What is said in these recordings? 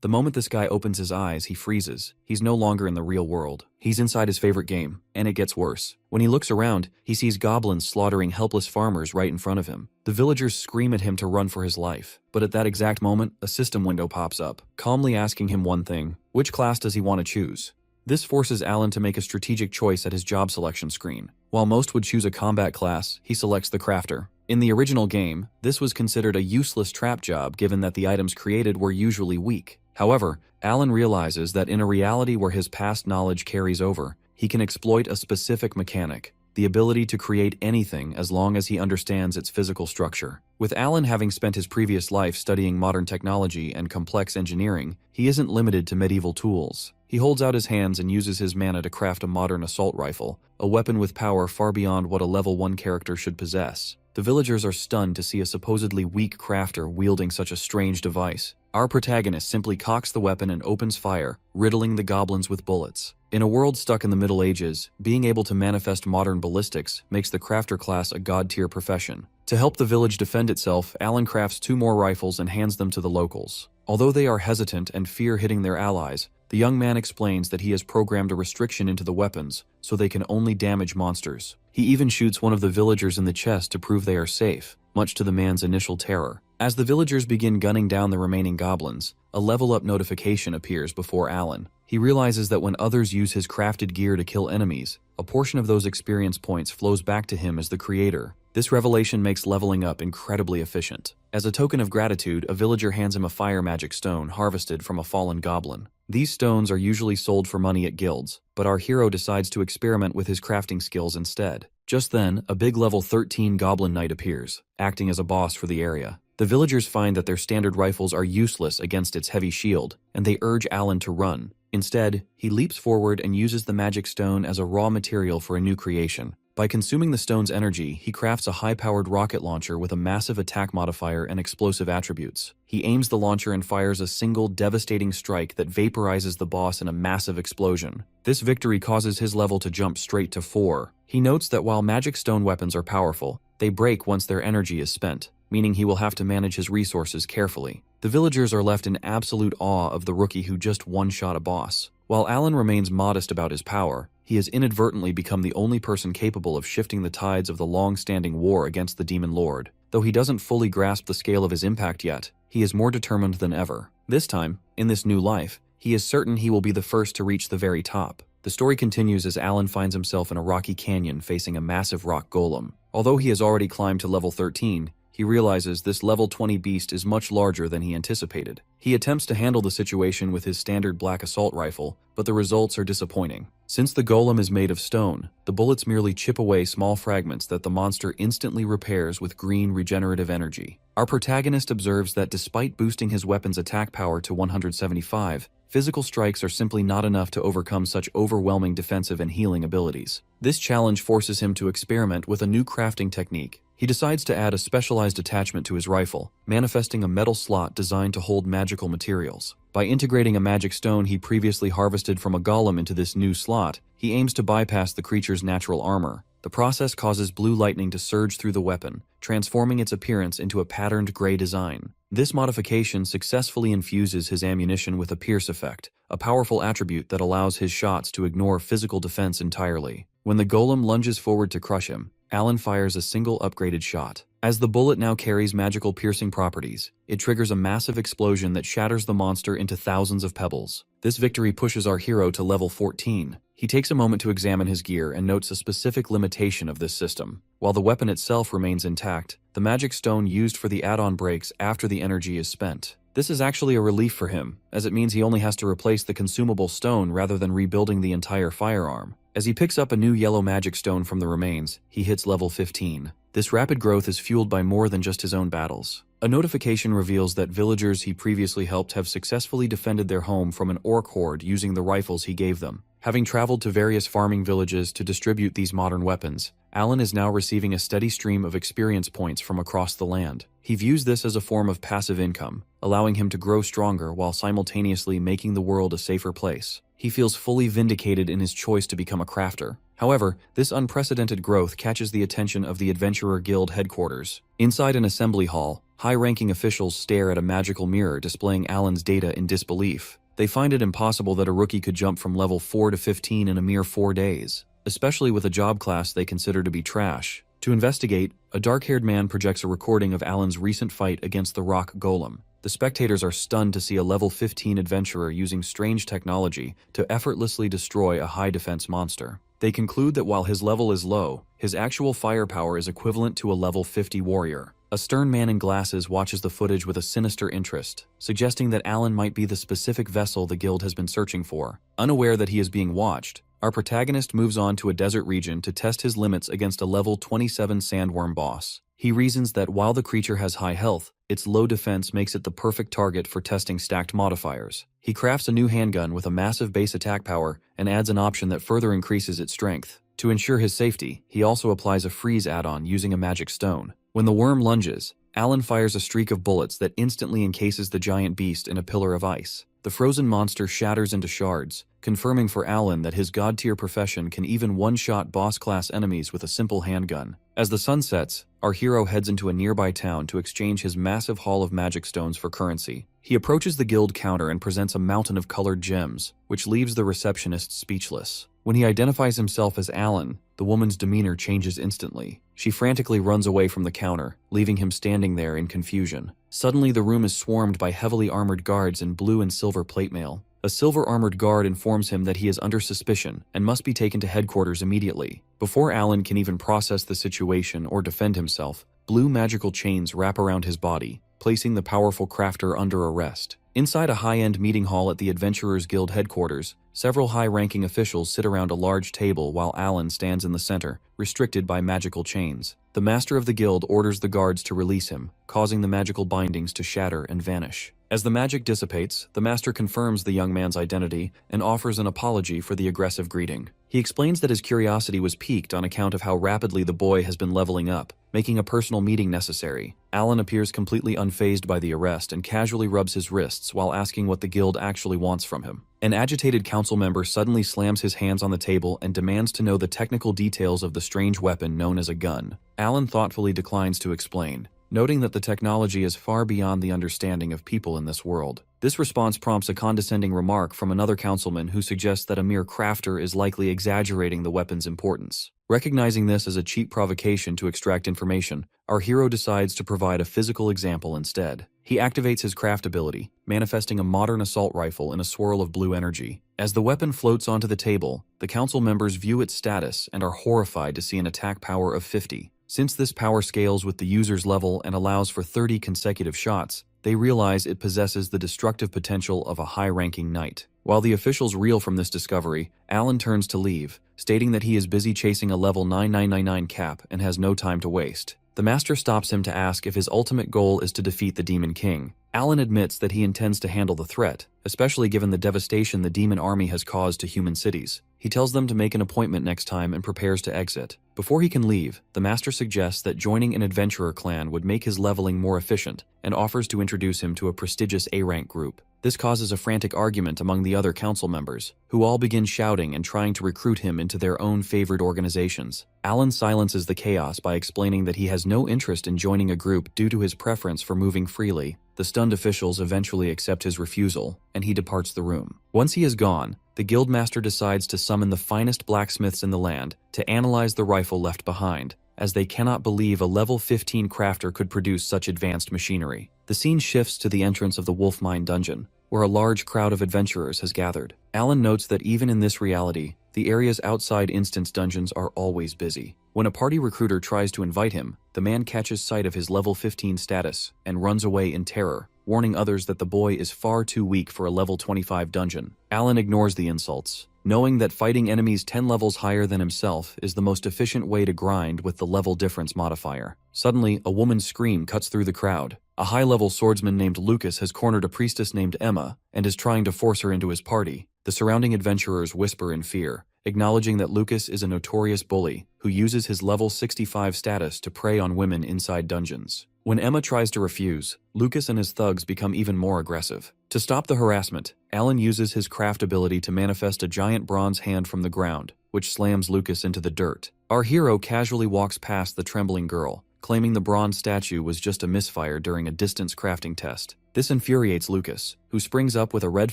The moment this guy opens his eyes, he freezes. He's no longer in the real world. He's inside his favorite game, and it gets worse. When he looks around, he sees goblins slaughtering helpless farmers right in front of him. The villagers scream at him to run for his life. But at that exact moment, a system window pops up, calmly asking him one thing: which class does he want to choose? This forces Alan to make a strategic choice at his job selection screen. While most would choose a combat class, he selects the crafter. In the original game, this was considered a useless trap job given that the items created were usually weak. However, Alan realizes that in a reality where his past knowledge carries over, he can exploit a specific mechanic, the ability to create anything as long as he understands its physical structure. With Alan having spent his previous life studying modern technology and complex engineering, he isn't limited to medieval tools. He holds out his hands and uses his mana to craft a modern assault rifle, a weapon with power far beyond what a level 1 character should possess. The villagers are stunned to see a supposedly weak crafter wielding such a strange device. Our protagonist simply cocks the weapon and opens fire, riddling the goblins with bullets. In a world stuck in the Middle Ages, being able to manifest modern ballistics makes the crafter class a god-tier profession. To help the village defend itself, Alan crafts 2 more rifles and hands them to the locals. Although they are hesitant and fear hitting their allies, the young man explains that he has programmed a restriction into the weapons so they can only damage monsters. He even shoots one of the villagers in the chest to prove they are safe, much to the man's initial terror. As the villagers begin gunning down the remaining goblins, a level-up notification appears before Alan. He realizes that when others use his crafted gear to kill enemies, a portion of those experience points flows back to him as the creator. This revelation makes leveling up incredibly efficient. As a token of gratitude, a villager hands him a fire magic stone harvested from a fallen goblin. These stones are usually sold for money at guilds, but our hero decides to experiment with his crafting skills instead. Just then, a big level 13 goblin knight appears, acting as a boss for the area. The villagers find that their standard rifles are useless against its heavy shield, and they urge Alan to run. Instead, he leaps forward and uses the magic stone as a raw material for a new creation. By consuming the stone's energy, he crafts a high-powered rocket launcher with a massive attack modifier and explosive attributes. He aims the launcher and fires a single devastating strike that vaporizes the boss in a massive explosion. This victory causes his level to jump straight to 4. He notes that while magic stone weapons are powerful, they break once their energy is spent, meaning he will have to manage his resources carefully. The villagers are left in absolute awe of the rookie who just one-shot a boss. While Alan remains modest about his power, he has inadvertently become the only person capable of shifting the tides of the long-standing war against the Demon Lord. Though he doesn't fully grasp the scale of his impact yet, he is more determined than ever. This time, in this new life, he is certain he will be the first to reach the very top. The story continues as Alan finds himself in a rocky canyon facing a massive rock golem. Although he has already climbed to level 13, he realizes this level 20 beast is much larger than he anticipated. He attempts to handle the situation with his standard black assault rifle, but the results are disappointing. Since the golem is made of stone, the bullets merely chip away small fragments that the monster instantly repairs with green regenerative energy. Our protagonist observes that despite boosting his weapon's attack power to 175, physical strikes are simply not enough to overcome such overwhelming defensive and healing abilities. This challenge forces him to experiment with a new crafting technique. He decides to add a specialized attachment to his rifle, manifesting a metal slot designed to hold magical materials. By integrating a magic stone he previously harvested from a golem into this new slot, he aims to bypass the creature's natural armor. The process causes blue lightning to surge through the weapon, transforming its appearance into a patterned gray design. This modification successfully infuses his ammunition with a pierce effect, a powerful attribute that allows his shots to ignore physical defense entirely. When the golem lunges forward to crush him, Alan fires a single upgraded shot. As the bullet now carries magical piercing properties, it triggers a massive explosion that shatters the monster into thousands of pebbles. This victory pushes our hero to level 14. He takes a moment to examine his gear and notes a specific limitation of this system. While the weapon itself remains intact, the magic stone used for the add-on breaks after the energy is spent. This is actually a relief for him, as it means he only has to replace the consumable stone rather than rebuilding the entire firearm. As he picks up a new yellow magic stone from the remains, he hits level 15. This rapid growth is fueled by more than just his own battles. A notification reveals that villagers he previously helped have successfully defended their home from an orc horde using the rifles he gave them. Having traveled to various farming villages to distribute these modern weapons, Alan is now receiving a steady stream of experience points from across the land. He views this as a form of passive income, allowing him to grow stronger while simultaneously making the world a safer place. He feels fully vindicated in his choice to become a crafter. However, this unprecedented growth catches the attention of the Adventurer Guild headquarters. Inside an assembly hall, high-ranking officials stare at a magical mirror displaying Alan's data in disbelief. They find it impossible that a rookie could jump from level 4 to 15 in a mere 4 days, especially with a job class they consider to be trash. To investigate, a dark-haired man projects a recording of Alan's recent fight against the rock golem. The spectators are stunned to see a level 15 adventurer using strange technology to effortlessly destroy a high-defense monster. They conclude that while his level is low, his actual firepower is equivalent to a level 50 warrior. A stern man in glasses watches the footage with a sinister interest, suggesting that Alan might be the specific vessel the guild has been searching for. Unaware that he is being watched, our protagonist moves on to a desert region to test his limits against a level 27 sandworm boss. He reasons that while the creature has high health, its low defense makes it the perfect target for testing stacked modifiers. He crafts a new handgun with a massive base attack power and adds an option that further increases its strength. To ensure his safety, he also applies a freeze add-on using a magic stone. When the worm lunges, Alan fires a streak of bullets that instantly encases the giant beast in a pillar of ice. The frozen monster shatters into shards, confirming for Alan that his god-tier profession can even one-shot boss-class enemies with a simple handgun. As the sun sets, our hero heads into a nearby town to exchange his massive haul of magic stones for currency. He approaches the guild counter and presents a mountain of colored gems, which leaves the receptionist speechless. When he identifies himself as Alan, the woman's demeanor changes instantly. She frantically runs away from the counter, leaving him standing there in confusion. Suddenly, the room is swarmed by heavily armored guards in blue and silver plate mail. A silver-armored guard informs him that he is under suspicion and must be taken to headquarters immediately. Before Alan can even process the situation or defend himself, blue magical chains wrap around his body, placing the powerful crafter under arrest. Inside a high-end meeting hall at the Adventurers Guild headquarters, several high-ranking officials sit around a large table while Alan stands in the center, restricted by magical chains. The master of the guild orders the guards to release him, causing the magical bindings to shatter and vanish. As the magic dissipates, the master confirms the young man's identity and offers an apology for the aggressive greeting. He explains that his curiosity was piqued on account of how rapidly the boy has been leveling up, making a personal meeting necessary. Alan appears completely unfazed by the arrest and casually rubs his wrists while asking what the guild actually wants from him. An agitated council member suddenly slams his hands on the table and demands to know the technical details of the strange weapon known as a gun. Alan thoughtfully declines to explain, noting that the technology is far beyond the understanding of people in this world. This response prompts a condescending remark from another councilman who suggests that a mere crafter is likely exaggerating the weapon's importance. Recognizing this as a cheap provocation to extract information, our hero decides to provide a physical example instead. He activates his craft ability, manifesting a modern assault rifle in a swirl of blue energy. As the weapon floats onto the table, the council members view its status and are horrified to see an attack power of 50. Since this power scales with the user's level and allows for 30 consecutive shots, they realize it possesses the destructive potential of a high-ranking knight. While the officials reel from this discovery, Alan turns to leave, stating that he is busy chasing a level 9999 cap and has no time to waste. The master stops him to ask if his ultimate goal is to defeat the Demon King. Alan admits that he intends to handle the threat, especially given the devastation the demon army has caused to human cities. He tells them to make an appointment next time and prepares to exit. Before he can leave, the master suggests that joining an adventurer clan would make his leveling more efficient and offers to introduce him to a prestigious A-rank group. This causes a frantic argument among the other council members, who all begin shouting and trying to recruit him into their own favored organizations. Alan silences the chaos by explaining that he has no interest in joining a group due to his preference for moving freely. The stunned officials eventually accept his refusal, and he departs the room. Once he is gone, the guildmaster decides to summon the finest blacksmiths in the land to analyze the rifle left behind, as they cannot believe a level 15 crafter could produce such advanced machinery. The scene shifts to the entrance of the Wolf Mine dungeon, where a large crowd of adventurers has gathered. Alan notes that even in this reality, the areas outside instance dungeons are always busy. When a party recruiter tries to invite him, the man catches sight of his level 15 status and runs away in terror, warning others that the boy is far too weak for a level 25 dungeon. Alan ignores the insults, knowing that fighting enemies 10 levels higher than himself is the most efficient way to grind with the level difference modifier. Suddenly, a woman's scream cuts through the crowd. A high-level swordsman named Lucas has cornered a priestess named Emma and is trying to force her into his party. The surrounding adventurers whisper in fear, acknowledging that Lucas is a notorious bully who uses his level 65 status to prey on women inside dungeons. When Emma tries to refuse, Lucas and his thugs become even more aggressive. To stop the harassment, Alan uses his craft ability to manifest a giant bronze hand from the ground, which slams Lucas into the dirt. Our hero casually walks past the trembling girl, claiming the bronze statue was just a misfire during a distance crafting test. This infuriates Lucas, who springs up with a red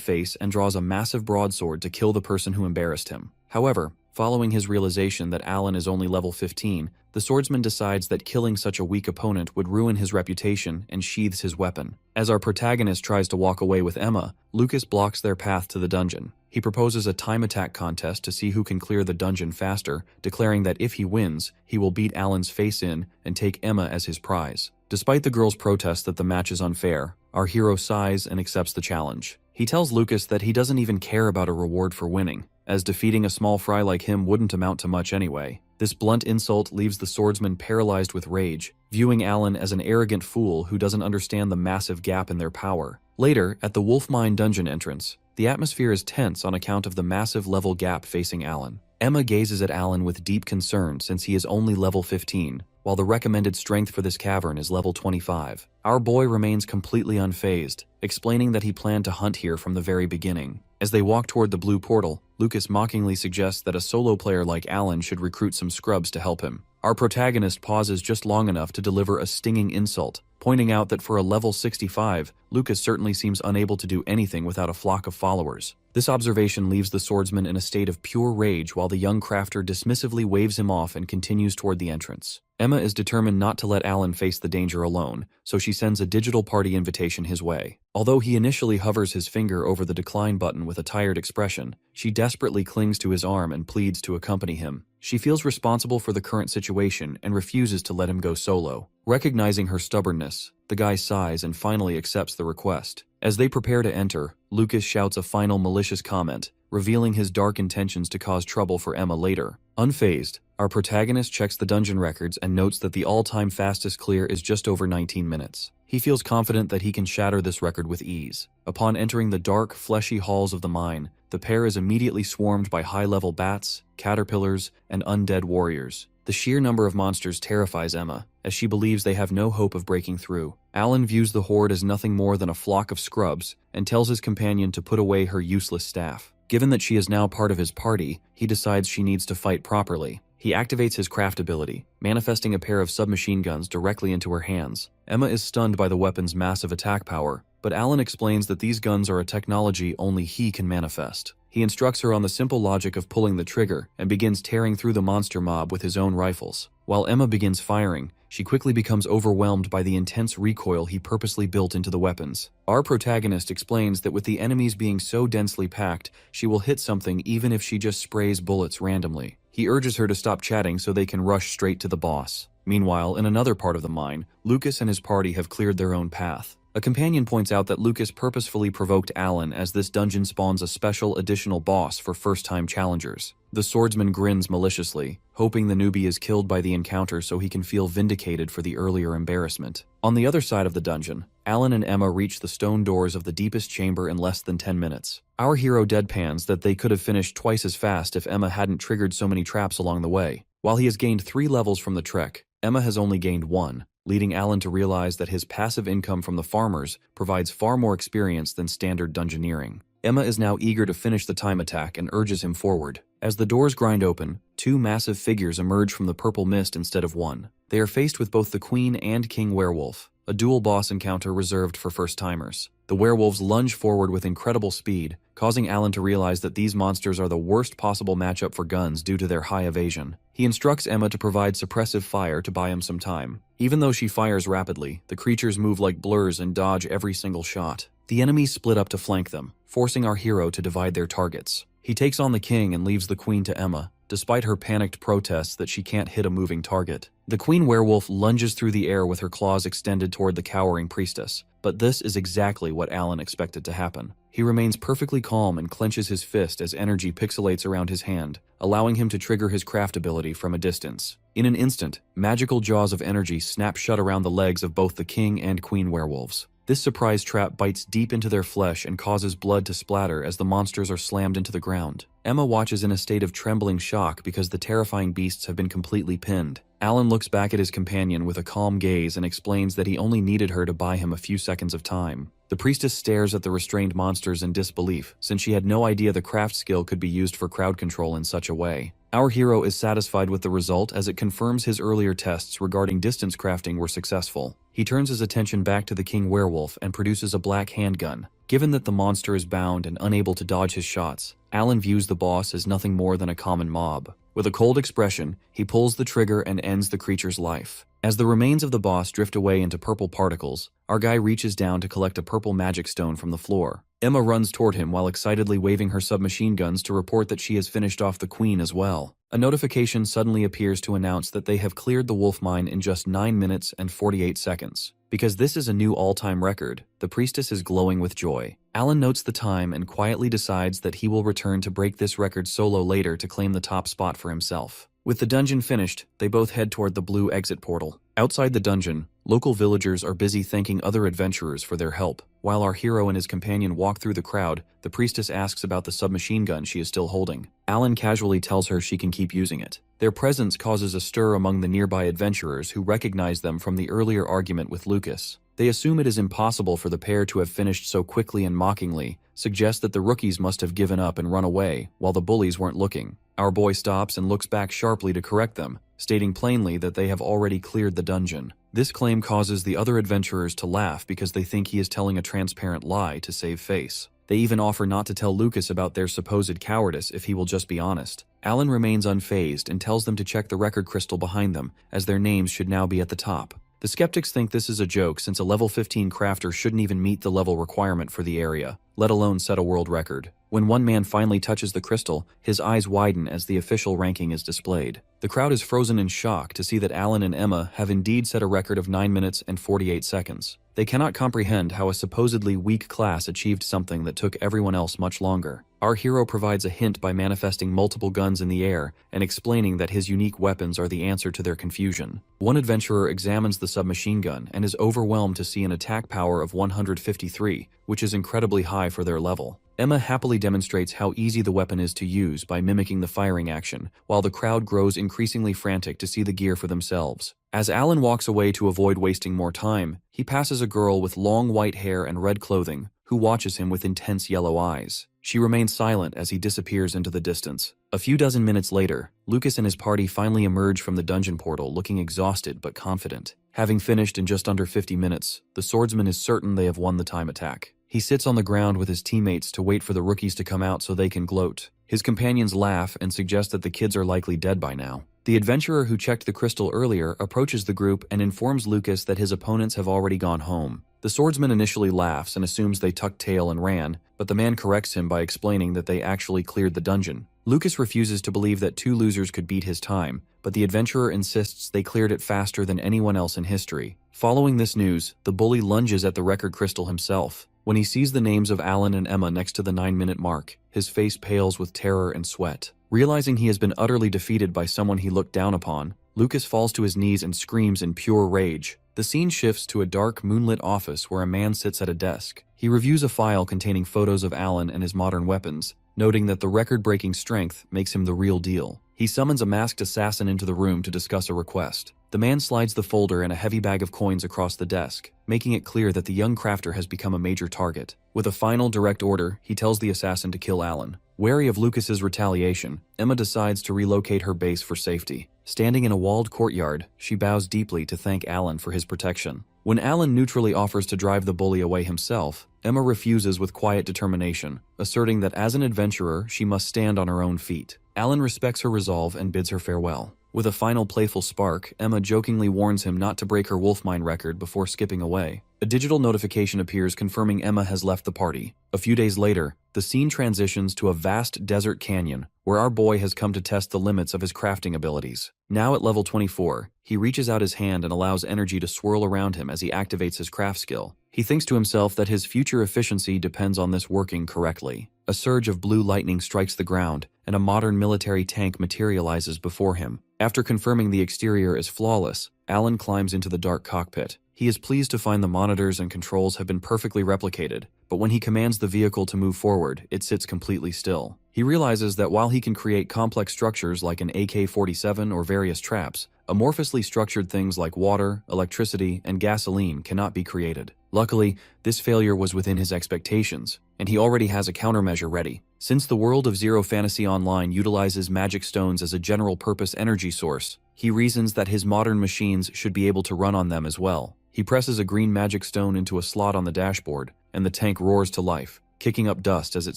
face and draws a massive broadsword to kill the person who embarrassed him. However, following his realization that Alan is only level 15, the swordsman decides that killing such a weak opponent would ruin his reputation and sheathes his weapon. As our protagonist tries to walk away with Emma, Lucas blocks their path to the dungeon. He proposes a time attack contest to see who can clear the dungeon faster, declaring that if he wins, he will beat Alan's face in and take Emma as his prize. Despite the girl's protest that the match is unfair, our hero sighs and accepts the challenge. He tells Lucas that he doesn't even care about a reward for winning, as defeating a small fry like him wouldn't amount to much anyway. This blunt insult leaves the swordsman paralyzed with rage, viewing Alan as an arrogant fool who doesn't understand the massive gap in their power. Later, at the Wolf Mine dungeon entrance, the atmosphere is tense on account of the massive level gap facing Alan. Emma gazes at Alan with deep concern since he is only level 15, while the recommended strength for this cavern is level 25. Our boy remains completely unfazed, explaining that he planned to hunt here from the very beginning. As they walk toward the blue portal, Lucas mockingly suggests that a solo player like Alan should recruit some scrubs to help him. Our protagonist pauses just long enough to deliver a stinging insult, pointing out that for a level 65, Lucas certainly seems unable to do anything without a flock of followers. This observation leaves the swordsman in a state of pure rage while the young crafter dismissively waves him off and continues toward the entrance. Emma is determined not to let Alan face the danger alone, so she sends a digital party invitation his way. Although he initially hovers his finger over the decline button with a tired expression, she desperately clings to his arm and pleads to accompany him. She feels responsible for the current situation and refuses to let him go solo. Recognizing her stubbornness, the guy sighs and finally accepts the request. As they prepare to enter, Lucas shouts a final malicious comment, revealing his dark intentions to cause trouble for Emma later. Unfazed, our protagonist checks the dungeon records and notes that the all-time fastest clear is just over 19 minutes. He feels confident that he can shatter this record with ease. Upon entering the dark, fleshy halls of the mine, the pair is immediately swarmed by high-level bats, caterpillars, and undead warriors. The sheer number of monsters terrifies Emma, as she believes they have no hope of breaking through. Alan views the horde as nothing more than a flock of scrubs and tells his companion to put away her useless staff. Given that she is now part of his party, he decides she needs to fight properly. He activates his craft ability, manifesting a pair of submachine guns directly into her hands. Emma is stunned by the weapon's massive attack power, but Alan explains that these guns are a technology only he can manifest. He instructs her on the simple logic of pulling the trigger and begins tearing through the monster mob with his own rifles. While Emma begins firing, she quickly becomes overwhelmed by the intense recoil he purposely built into the weapons. Our protagonist explains that with the enemies being so densely packed, she will hit something even if she just sprays bullets randomly. He urges her to stop chatting so they can rush straight to the boss. Meanwhile, in another part of the mine, Lucas and his party have cleared their own path. A companion points out that Lucas purposefully provoked Alan as this dungeon spawns a special additional boss for first-time challengers. The swordsman grins maliciously, hoping the newbie is killed by the encounter so he can feel vindicated for the earlier embarrassment. On the other side of the dungeon, Alan and Emma reach the stone doors of the deepest chamber in less than 10 minutes. Our hero deadpans that they could have finished twice as fast if Emma hadn't triggered so many traps along the way. While he has gained 3 levels from the trek, Emma has only gained 1. Leading Alan to realize that his passive income from the farmers provides far more experience than standard dungeoneering. Emma is now eager to finish the time attack and urges him forward. As the doors grind open, 2 massive figures emerge from the purple mist instead of 1. They are faced with both the Queen and King Werewolf, a dual boss encounter reserved for first-timers. The werewolves lunge forward with incredible speed, causing Alan to realize that these monsters are the worst possible matchup for guns due to their high evasion. He instructs Emma to provide suppressive fire to buy him some time. Even though she fires rapidly, the creatures move like blurs and dodge every single shot. The enemies split up to flank them, forcing our hero to divide their targets. He takes on the king and leaves the queen to Emma, despite her panicked protests that she can't hit a moving target. The queen werewolf lunges through the air with her claws extended toward the cowering priestess, but this is exactly what Alan expected to happen. He remains perfectly calm and clenches his fist as energy pixelates around his hand, allowing him to trigger his craft ability from a distance. In an instant, magical jaws of energy snap shut around the legs of both the king and queen werewolves. This surprise trap bites deep into their flesh and causes blood to splatter as the monsters are slammed into the ground. Emma watches in a state of trembling shock because the terrifying beasts have been completely pinned. Alan looks back at his companion with a calm gaze and explains that he only needed her to buy him a few seconds of time. The priestess stares at the restrained monsters in disbelief, since she had no idea the craft skill could be used for crowd control in such a way. Our hero is satisfied with the result as it confirms his earlier tests regarding distance crafting were successful. He turns his attention back to the king werewolf and produces a black handgun. Given that the monster is bound and unable to dodge his shots, Alan views the boss as nothing more than a common mob. With a cold expression, he pulls the trigger and ends the creature's life. As the remains of the boss drift away into purple particles, our guy reaches down to collect a purple magic stone from the floor. Emma runs toward him while excitedly waving her submachine guns to report that she has finished off the queen as well. A notification suddenly appears to announce that they have cleared the wolf mine in just 9 minutes and 48 seconds. Because this is a new all-time record, the priestess is glowing with joy. Alan notes the time and quietly decides that he will return to break this record solo later to claim the top spot for himself. With the dungeon finished, they both head toward the blue exit portal. Outside the dungeon, local villagers are busy thanking other adventurers for their help. While our hero and his companion walk through the crowd, the priestess asks about the submachine gun she is still holding. Alan casually tells her she can keep using it. Their presence causes a stir among the nearby adventurers who recognize them from the earlier argument with Lucas. They assume it is impossible for the pair to have finished so quickly and mockingly, suggest that the rookies must have given up and run away, while the bullies weren't looking. Our boy stops and looks back sharply to correct them, stating plainly that they have already cleared the dungeon. This claim causes the other adventurers to laugh because they think he is telling a transparent lie to save face. They even offer not to tell Lucas about their supposed cowardice if he will just be honest. Alan remains unfazed and tells them to check the record crystal behind them, as their names should now be at the top. The skeptics think this is a joke since a level 15 crafter shouldn't even meet the level requirement for the area, let alone set a world record. When one man finally touches the crystal, his eyes widen as the official ranking is displayed. The crowd is frozen in shock to see that Alan and Emma have indeed set a record of 9 minutes and 48 seconds. They cannot comprehend how a supposedly weak class achieved something that took everyone else much longer. Our hero provides a hint by manifesting multiple guns in the air and explaining that his unique weapons are the answer to their confusion. One adventurer examines the submachine gun and is overwhelmed to see an attack power of 153, which is incredibly high for their level. Emma happily demonstrates how easy the weapon is to use by mimicking the firing action, while the crowd grows increasingly frantic to see the gear for themselves. As Alan walks away to avoid wasting more time, he passes a girl with long white hair and red clothing, who watches him with intense yellow eyes. She remains silent as he disappears into the distance. A few dozen minutes later, Lucas and his party finally emerge from the dungeon portal looking exhausted but confident. Having finished in just under 50 minutes, the swordsman is certain they have won the time attack. He sits on the ground with his teammates to wait for the rookies to come out so they can gloat. His companions laugh and suggest that the kids are likely dead by now. The adventurer who checked the crystal earlier approaches the group and informs Lucas that his opponents have already gone home. The swordsman initially laughs and assumes they tucked tail and ran, but the man corrects him by explaining that they actually cleared the dungeon. Lucas refuses to believe that two losers could beat his time, but the adventurer insists they cleared it faster than anyone else in history. Following this news, the bully lunges at the record crystal himself. When he sees the names of Alan and Emma next to the 9-minute mark, his face pales with terror and sweat. Realizing he has been utterly defeated by someone he looked down upon, Lucas falls to his knees and screams in pure rage. The scene shifts to a dark, moonlit office where a man sits at a desk. He reviews a file containing photos of Alan and his modern weapons, noting that the record-breaking strength makes him the real deal. He summons a masked assassin into the room to discuss a request. The man slides the folder and a heavy bag of coins across the desk, making it clear that the young crafter has become a major target. With a final direct order, he tells the assassin to kill Alan. Wary of Lucas's retaliation, Emma decides to relocate her base for safety. Standing in a walled courtyard, she bows deeply to thank Alan for his protection. When Alan neutrally offers to drive the bully away himself, Emma refuses with quiet determination, asserting that as an adventurer, she must stand on her own feet. Alan respects her resolve and bids her farewell. With a final playful spark, Emma jokingly warns him not to break her wolf mine record before skipping away. A digital notification appears confirming Emma has left the party. A few days later, the scene transitions to a vast desert canyon, where our boy has come to test the limits of his crafting abilities. Now at level 24, he reaches out his hand and allows energy to swirl around him as he activates his craft skill. He thinks to himself that his future efficiency depends on this working correctly. A surge of blue lightning strikes the ground, and a modern military tank materializes before him. After confirming the exterior is flawless, Alan climbs into the dark cockpit. He is pleased to find the monitors and controls have been perfectly replicated, but when he commands the vehicle to move forward, it sits completely still. He realizes that while he can create complex structures like an AK-47 or various traps, Amorphously structured things like water, electricity, and gasoline cannot be created. Luckily, this failure was within his expectations, and he already has a countermeasure ready. Since the world of Zero Fantasy Online utilizes magic stones as a general-purpose energy source, he reasons that his modern machines should be able to run on them as well. He presses a green magic stone into a slot on the dashboard, and the tank roars to life, kicking up dust as it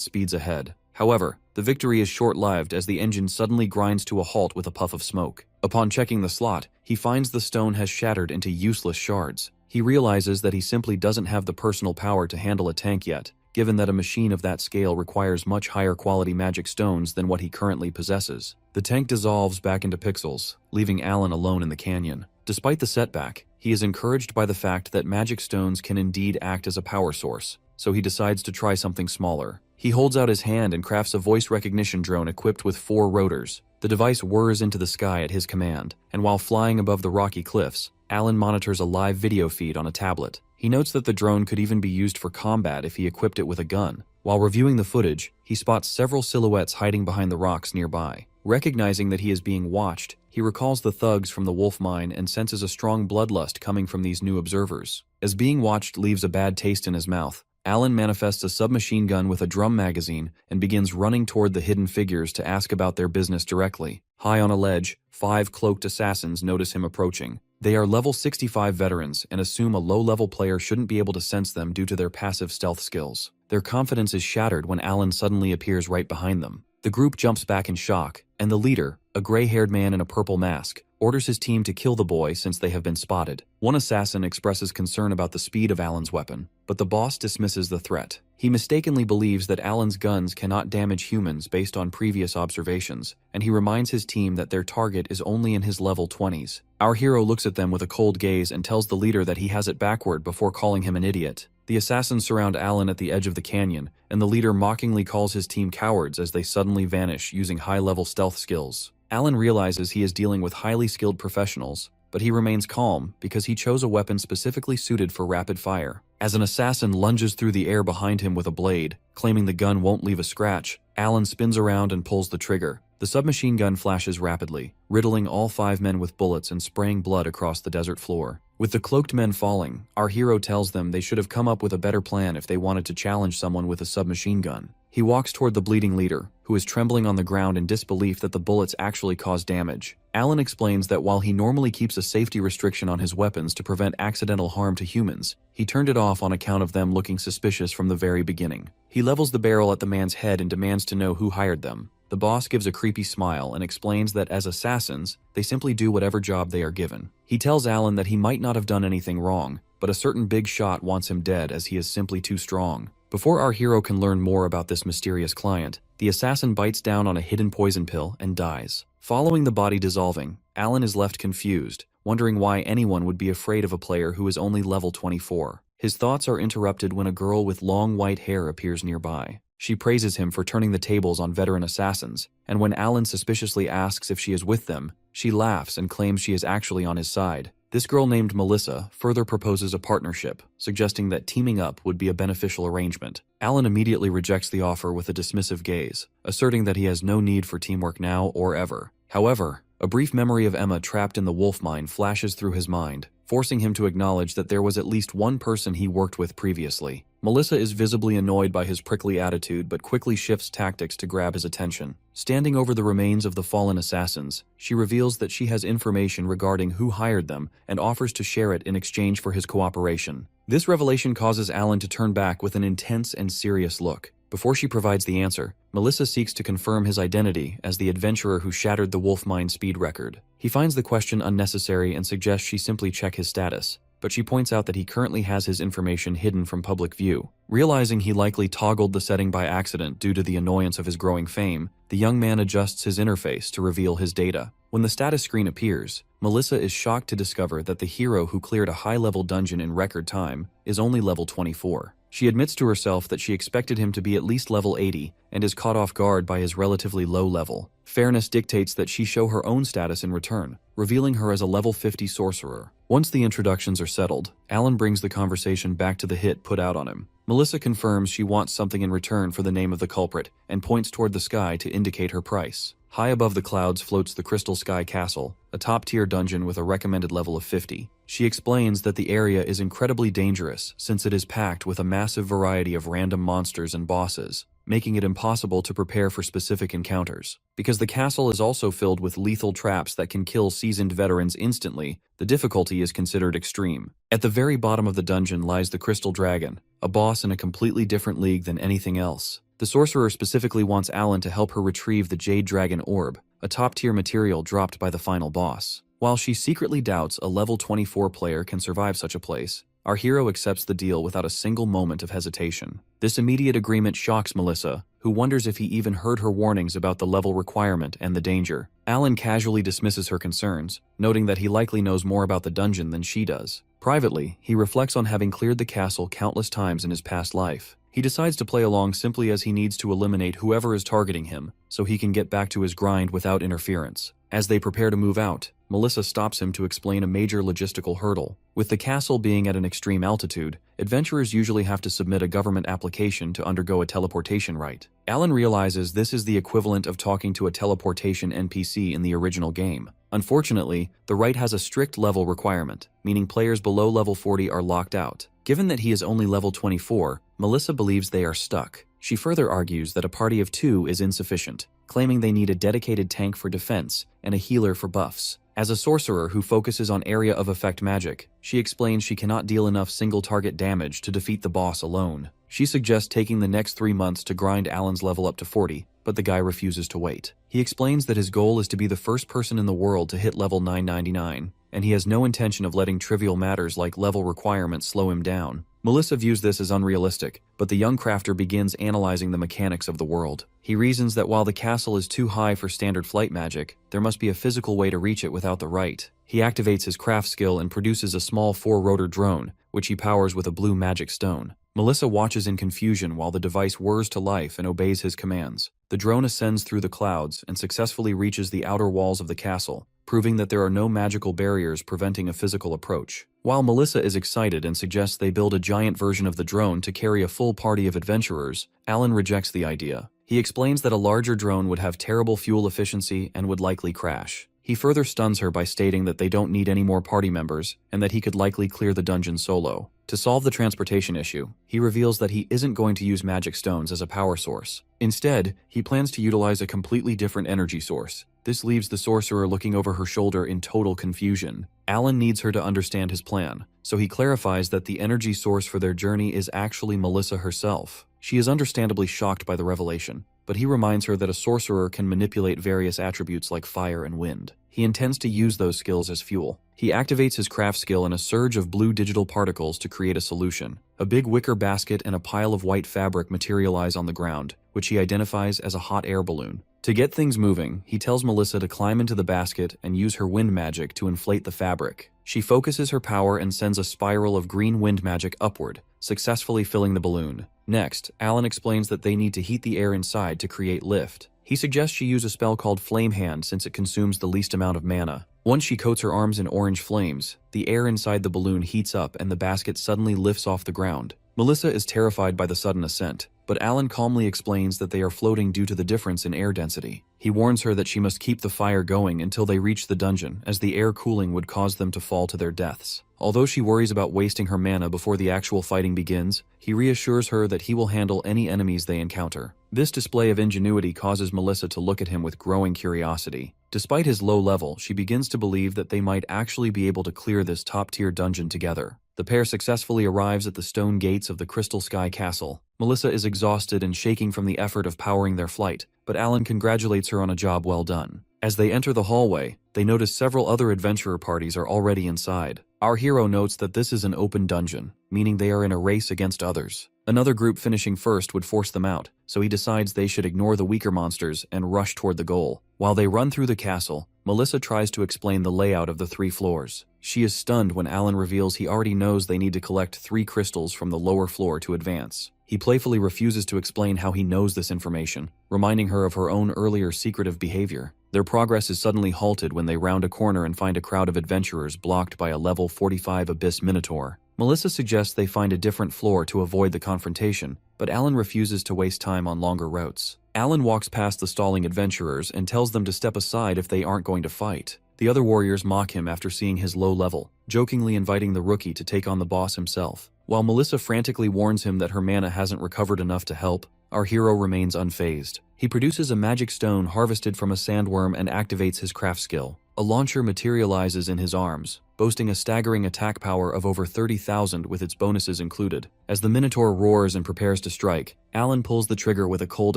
speeds ahead. However, the victory is short-lived as the engine suddenly grinds to a halt with a puff of smoke. Upon checking the slot, he finds the stone has shattered into useless shards. He realizes that he simply doesn't have the personal power to handle a tank yet, given that a machine of that scale requires much higher quality magic stones than what he currently possesses. The tank dissolves back into pixels, leaving Alan alone in the canyon. Despite the setback, he is encouraged by the fact that magic stones can indeed act as a power source, so he decides to try something smaller. He holds out his hand and crafts a voice recognition drone equipped with 4 rotors. The device whirs into the sky at his command, and while flying above the rocky cliffs, Alan monitors a live video feed on a tablet. He notes that the drone could even be used for combat if he equipped it with a gun. While reviewing the footage, he spots several silhouettes hiding behind the rocks nearby. Recognizing that he is being watched, he recalls the thugs from the wolf mine and senses a strong bloodlust coming from these new observers. As being watched leaves a bad taste in his mouth, Alan manifests a submachine gun with a drum magazine and begins running toward the hidden figures to ask about their business directly. High on a ledge, 5 cloaked assassins notice him approaching. They are level 65 veterans and assume a low-level player shouldn't be able to sense them due to their passive stealth skills. Their confidence is shattered when Alan suddenly appears right behind them. The group jumps back in shock, and the leader, a gray-haired man in a purple mask, orders his team to kill the boy since they have been spotted. One assassin expresses concern about the speed of Alan's weapon, but the boss dismisses the threat. He mistakenly believes that Alan's guns cannot damage humans based on previous observations, and he reminds his team that their target is only in his level 20s. Our hero looks at them with a cold gaze and tells the leader that he has it backward before calling him an idiot. The assassins surround Alan at the edge of the canyon, and the leader mockingly calls his team cowards as they suddenly vanish using high-level stealth skills. Alan realizes he is dealing with highly skilled professionals, but he remains calm because he chose a weapon specifically suited for rapid fire. As an assassin lunges through the air behind him with a blade, claiming the gun won't leave a scratch, Alan spins around and pulls the trigger. The submachine gun flashes rapidly, riddling all 5 men with bullets and spraying blood across the desert floor. With the cloaked men falling, our hero tells them they should have come up with a better plan if they wanted to challenge someone with a submachine gun. He walks toward the bleeding leader, who is trembling on the ground in disbelief that the bullets actually cause damage. Alan explains that while he normally keeps a safety restriction on his weapons to prevent accidental harm to humans, he turned it off on account of them looking suspicious from the very beginning. He levels the barrel at the man's head and demands to know who hired them. The boss gives a creepy smile and explains that as assassins, they simply do whatever job they are given. He tells Alan that he might not have done anything wrong, but a certain big shot wants him dead as he is simply too strong. Before our hero can learn more about this mysterious client, the assassin bites down on a hidden poison pill and dies. Following the body dissolving, Alan is left confused, wondering why anyone would be afraid of a player who is only level 24. His thoughts are interrupted when a girl with long white hair appears nearby. She praises him for turning the tables on veteran assassins, and when Alan suspiciously asks if she is with them, she laughs and claims she is actually on his side. This girl named Melissa further proposes a partnership, suggesting that teaming up would be a beneficial arrangement. Alan immediately rejects the offer with a dismissive gaze, asserting that he has no need for teamwork now or ever. However, a brief memory of Emma trapped in the wolf mine flashes through his mind, forcing him to acknowledge that there was at least one person he worked with previously. Melissa is visibly annoyed by his prickly attitude but quickly shifts tactics to grab his attention. Standing over the remains of the fallen assassins, she reveals that she has information regarding who hired them and offers to share it in exchange for his cooperation. This revelation causes Alan to turn back with an intense and serious look. Before she provides the answer, Melissa seeks to confirm his identity as the adventurer who shattered the wolf mine speed record. He finds the question unnecessary and suggests she simply check his status, but she points out that he currently has his information hidden from public view. Realizing he likely toggled the setting by accident due to the annoyance of his growing fame, the young man adjusts his interface to reveal his data. When the status screen appears, Melissa is shocked to discover that the hero who cleared a high-level dungeon in record time is only level 24. She admits to herself that she expected him to be at least level 80 and is caught off guard by his relatively low level. Fairness dictates that she show her own status in return, revealing her as a level 50 sorcerer. Once the introductions are settled, Alan brings the conversation back to the hit put out on him. Melissa confirms she wants something in return for the name of the culprit and points toward the sky to indicate her price. High above the clouds floats the Crystal Sky Castle, a top-tier dungeon with a recommended level of 50. She explains that the area is incredibly dangerous since it is packed with a massive variety of random monsters and bosses, making it impossible to prepare for specific encounters. Because the castle is also filled with lethal traps that can kill seasoned veterans instantly, the difficulty is considered extreme. At the very bottom of the dungeon lies the Crystal Dragon, a boss in a completely different league than anything else. The sorcerer specifically wants Alan to help her retrieve the Jade Dragon Orb, a top-tier material dropped by the final boss. While she secretly doubts a level 24 player can survive such a place, our hero accepts the deal without a single moment of hesitation. This immediate agreement shocks Melissa, who wonders if he even heard her warnings about the level requirement and the danger. Alan casually dismisses her concerns, noting that he likely knows more about the dungeon than she does. Privately, he reflects on having cleared the castle countless times in his past life. He decides to play along simply as he needs to eliminate whoever is targeting him, so he can get back to his grind without interference. As they prepare to move out, Melissa stops him to explain a major logistical hurdle. With the castle being at an extreme altitude, adventurers usually have to submit a government application to undergo a teleportation rite. Alan realizes this is the equivalent of talking to a teleportation NPC in the original game. Unfortunately, the rite has a strict level requirement, meaning players below level 40 are locked out. Given that he is only level 24, Melissa believes they are stuck. She further argues that a party of 2 is insufficient, claiming they need a dedicated tank for defense and a healer for buffs. As a sorcerer who focuses on area of effect magic, she explains she cannot deal enough single-target damage to defeat the boss alone. She suggests taking the next 3 months to grind Alan's level up to 40, but the guy refuses to wait. He explains that his goal is to be the first person in the world to hit level 999, and he has no intention of letting trivial matters like level requirements slow him down. Melissa views this as unrealistic, but the young crafter begins analyzing the mechanics of the world. He reasons that while the castle is too high for standard flight magic, there must be a physical way to reach it without the rite. He activates his craft skill and produces a small 4-rotor drone, which he powers with a blue magic stone. Melissa watches in confusion while the device whirs to life and obeys his commands. The drone ascends through the clouds and successfully reaches the outer walls of the castle, proving that there are no magical barriers preventing a physical approach. While Melissa is excited and suggests they build a giant version of the drone to carry a full party of adventurers, Alan rejects the idea. He explains that a larger drone would have terrible fuel efficiency and would likely crash. He further stuns her by stating that they don't need any more party members and that he could likely clear the dungeon solo. To solve the transportation issue, he reveals that he isn't going to use magic stones as a power source. Instead, he plans to utilize a completely different energy source. This leaves the sorcerer looking over her shoulder in total confusion. Alan needs her to understand his plan, so he clarifies that the energy source for their journey is actually Melissa herself. She is understandably shocked by the revelation, but he reminds her that a sorcerer can manipulate various attributes like fire and wind. He intends to use those skills as fuel. He activates his craft skill in a surge of blue digital particles to create a solution. A big wicker basket and a pile of white fabric materialize on the ground, which he identifies as a hot air balloon. To get things moving, he tells Melissa to climb into the basket and use her wind magic to inflate the fabric. She focuses her power and sends a spiral of green wind magic upward, successfully filling the balloon. Next, Alan explains that they need to heat the air inside to create lift. He suggests she use a spell called Flame Hand since it consumes the least amount of mana. Once she coats her arms in orange flames, the air inside the balloon heats up and the basket suddenly lifts off the ground. Melissa is terrified by the sudden ascent, but Alan calmly explains that they are floating due to the difference in air density. He warns her that she must keep the fire going until they reach the dungeon, as the air cooling would cause them to fall to their deaths. Although she worries about wasting her mana before the actual fighting begins, he reassures her that he will handle any enemies they encounter. This display of ingenuity causes Melissa to look at him with growing curiosity. Despite his low level, she begins to believe that they might actually be able to clear this top-tier dungeon together. The pair successfully arrives at the stone gates of the Crystal Sky Castle. Melissa is exhausted and shaking from the effort of powering their flight, but Alan congratulates her on a job well done. As they enter the hallway, they notice several other adventurer parties are already inside. Our hero notes that this is an open dungeon, meaning they are in a race against others. Another group finishing first would force them out, so he decides they should ignore the weaker monsters and rush toward the goal. While they run through the castle, Melissa tries to explain the layout of the 3 floors. She is stunned when Alan reveals he already knows they need to collect 3 crystals from the lower floor to advance. He playfully refuses to explain how he knows this information, reminding her of her own earlier secretive behavior. Their progress is suddenly halted when they round a corner and find a crowd of adventurers blocked by a level 45 Abyss Minotaur. Melissa suggests they find a different floor to avoid the confrontation, but Alan refuses to waste time on longer routes. Alan walks past the stalling adventurers and tells them to step aside if they aren't going to fight. The other warriors mock him after seeing his low level, jokingly inviting the rookie to take on the boss himself. While Melissa frantically warns him that her mana hasn't recovered enough to help, our hero remains unfazed. He produces a magic stone harvested from a sandworm and activates his craft skill. A launcher materializes in his arms, boasting a staggering attack power of over 30,000 with its bonuses included. As the Minotaur roars and prepares to strike, Alan pulls the trigger with a cold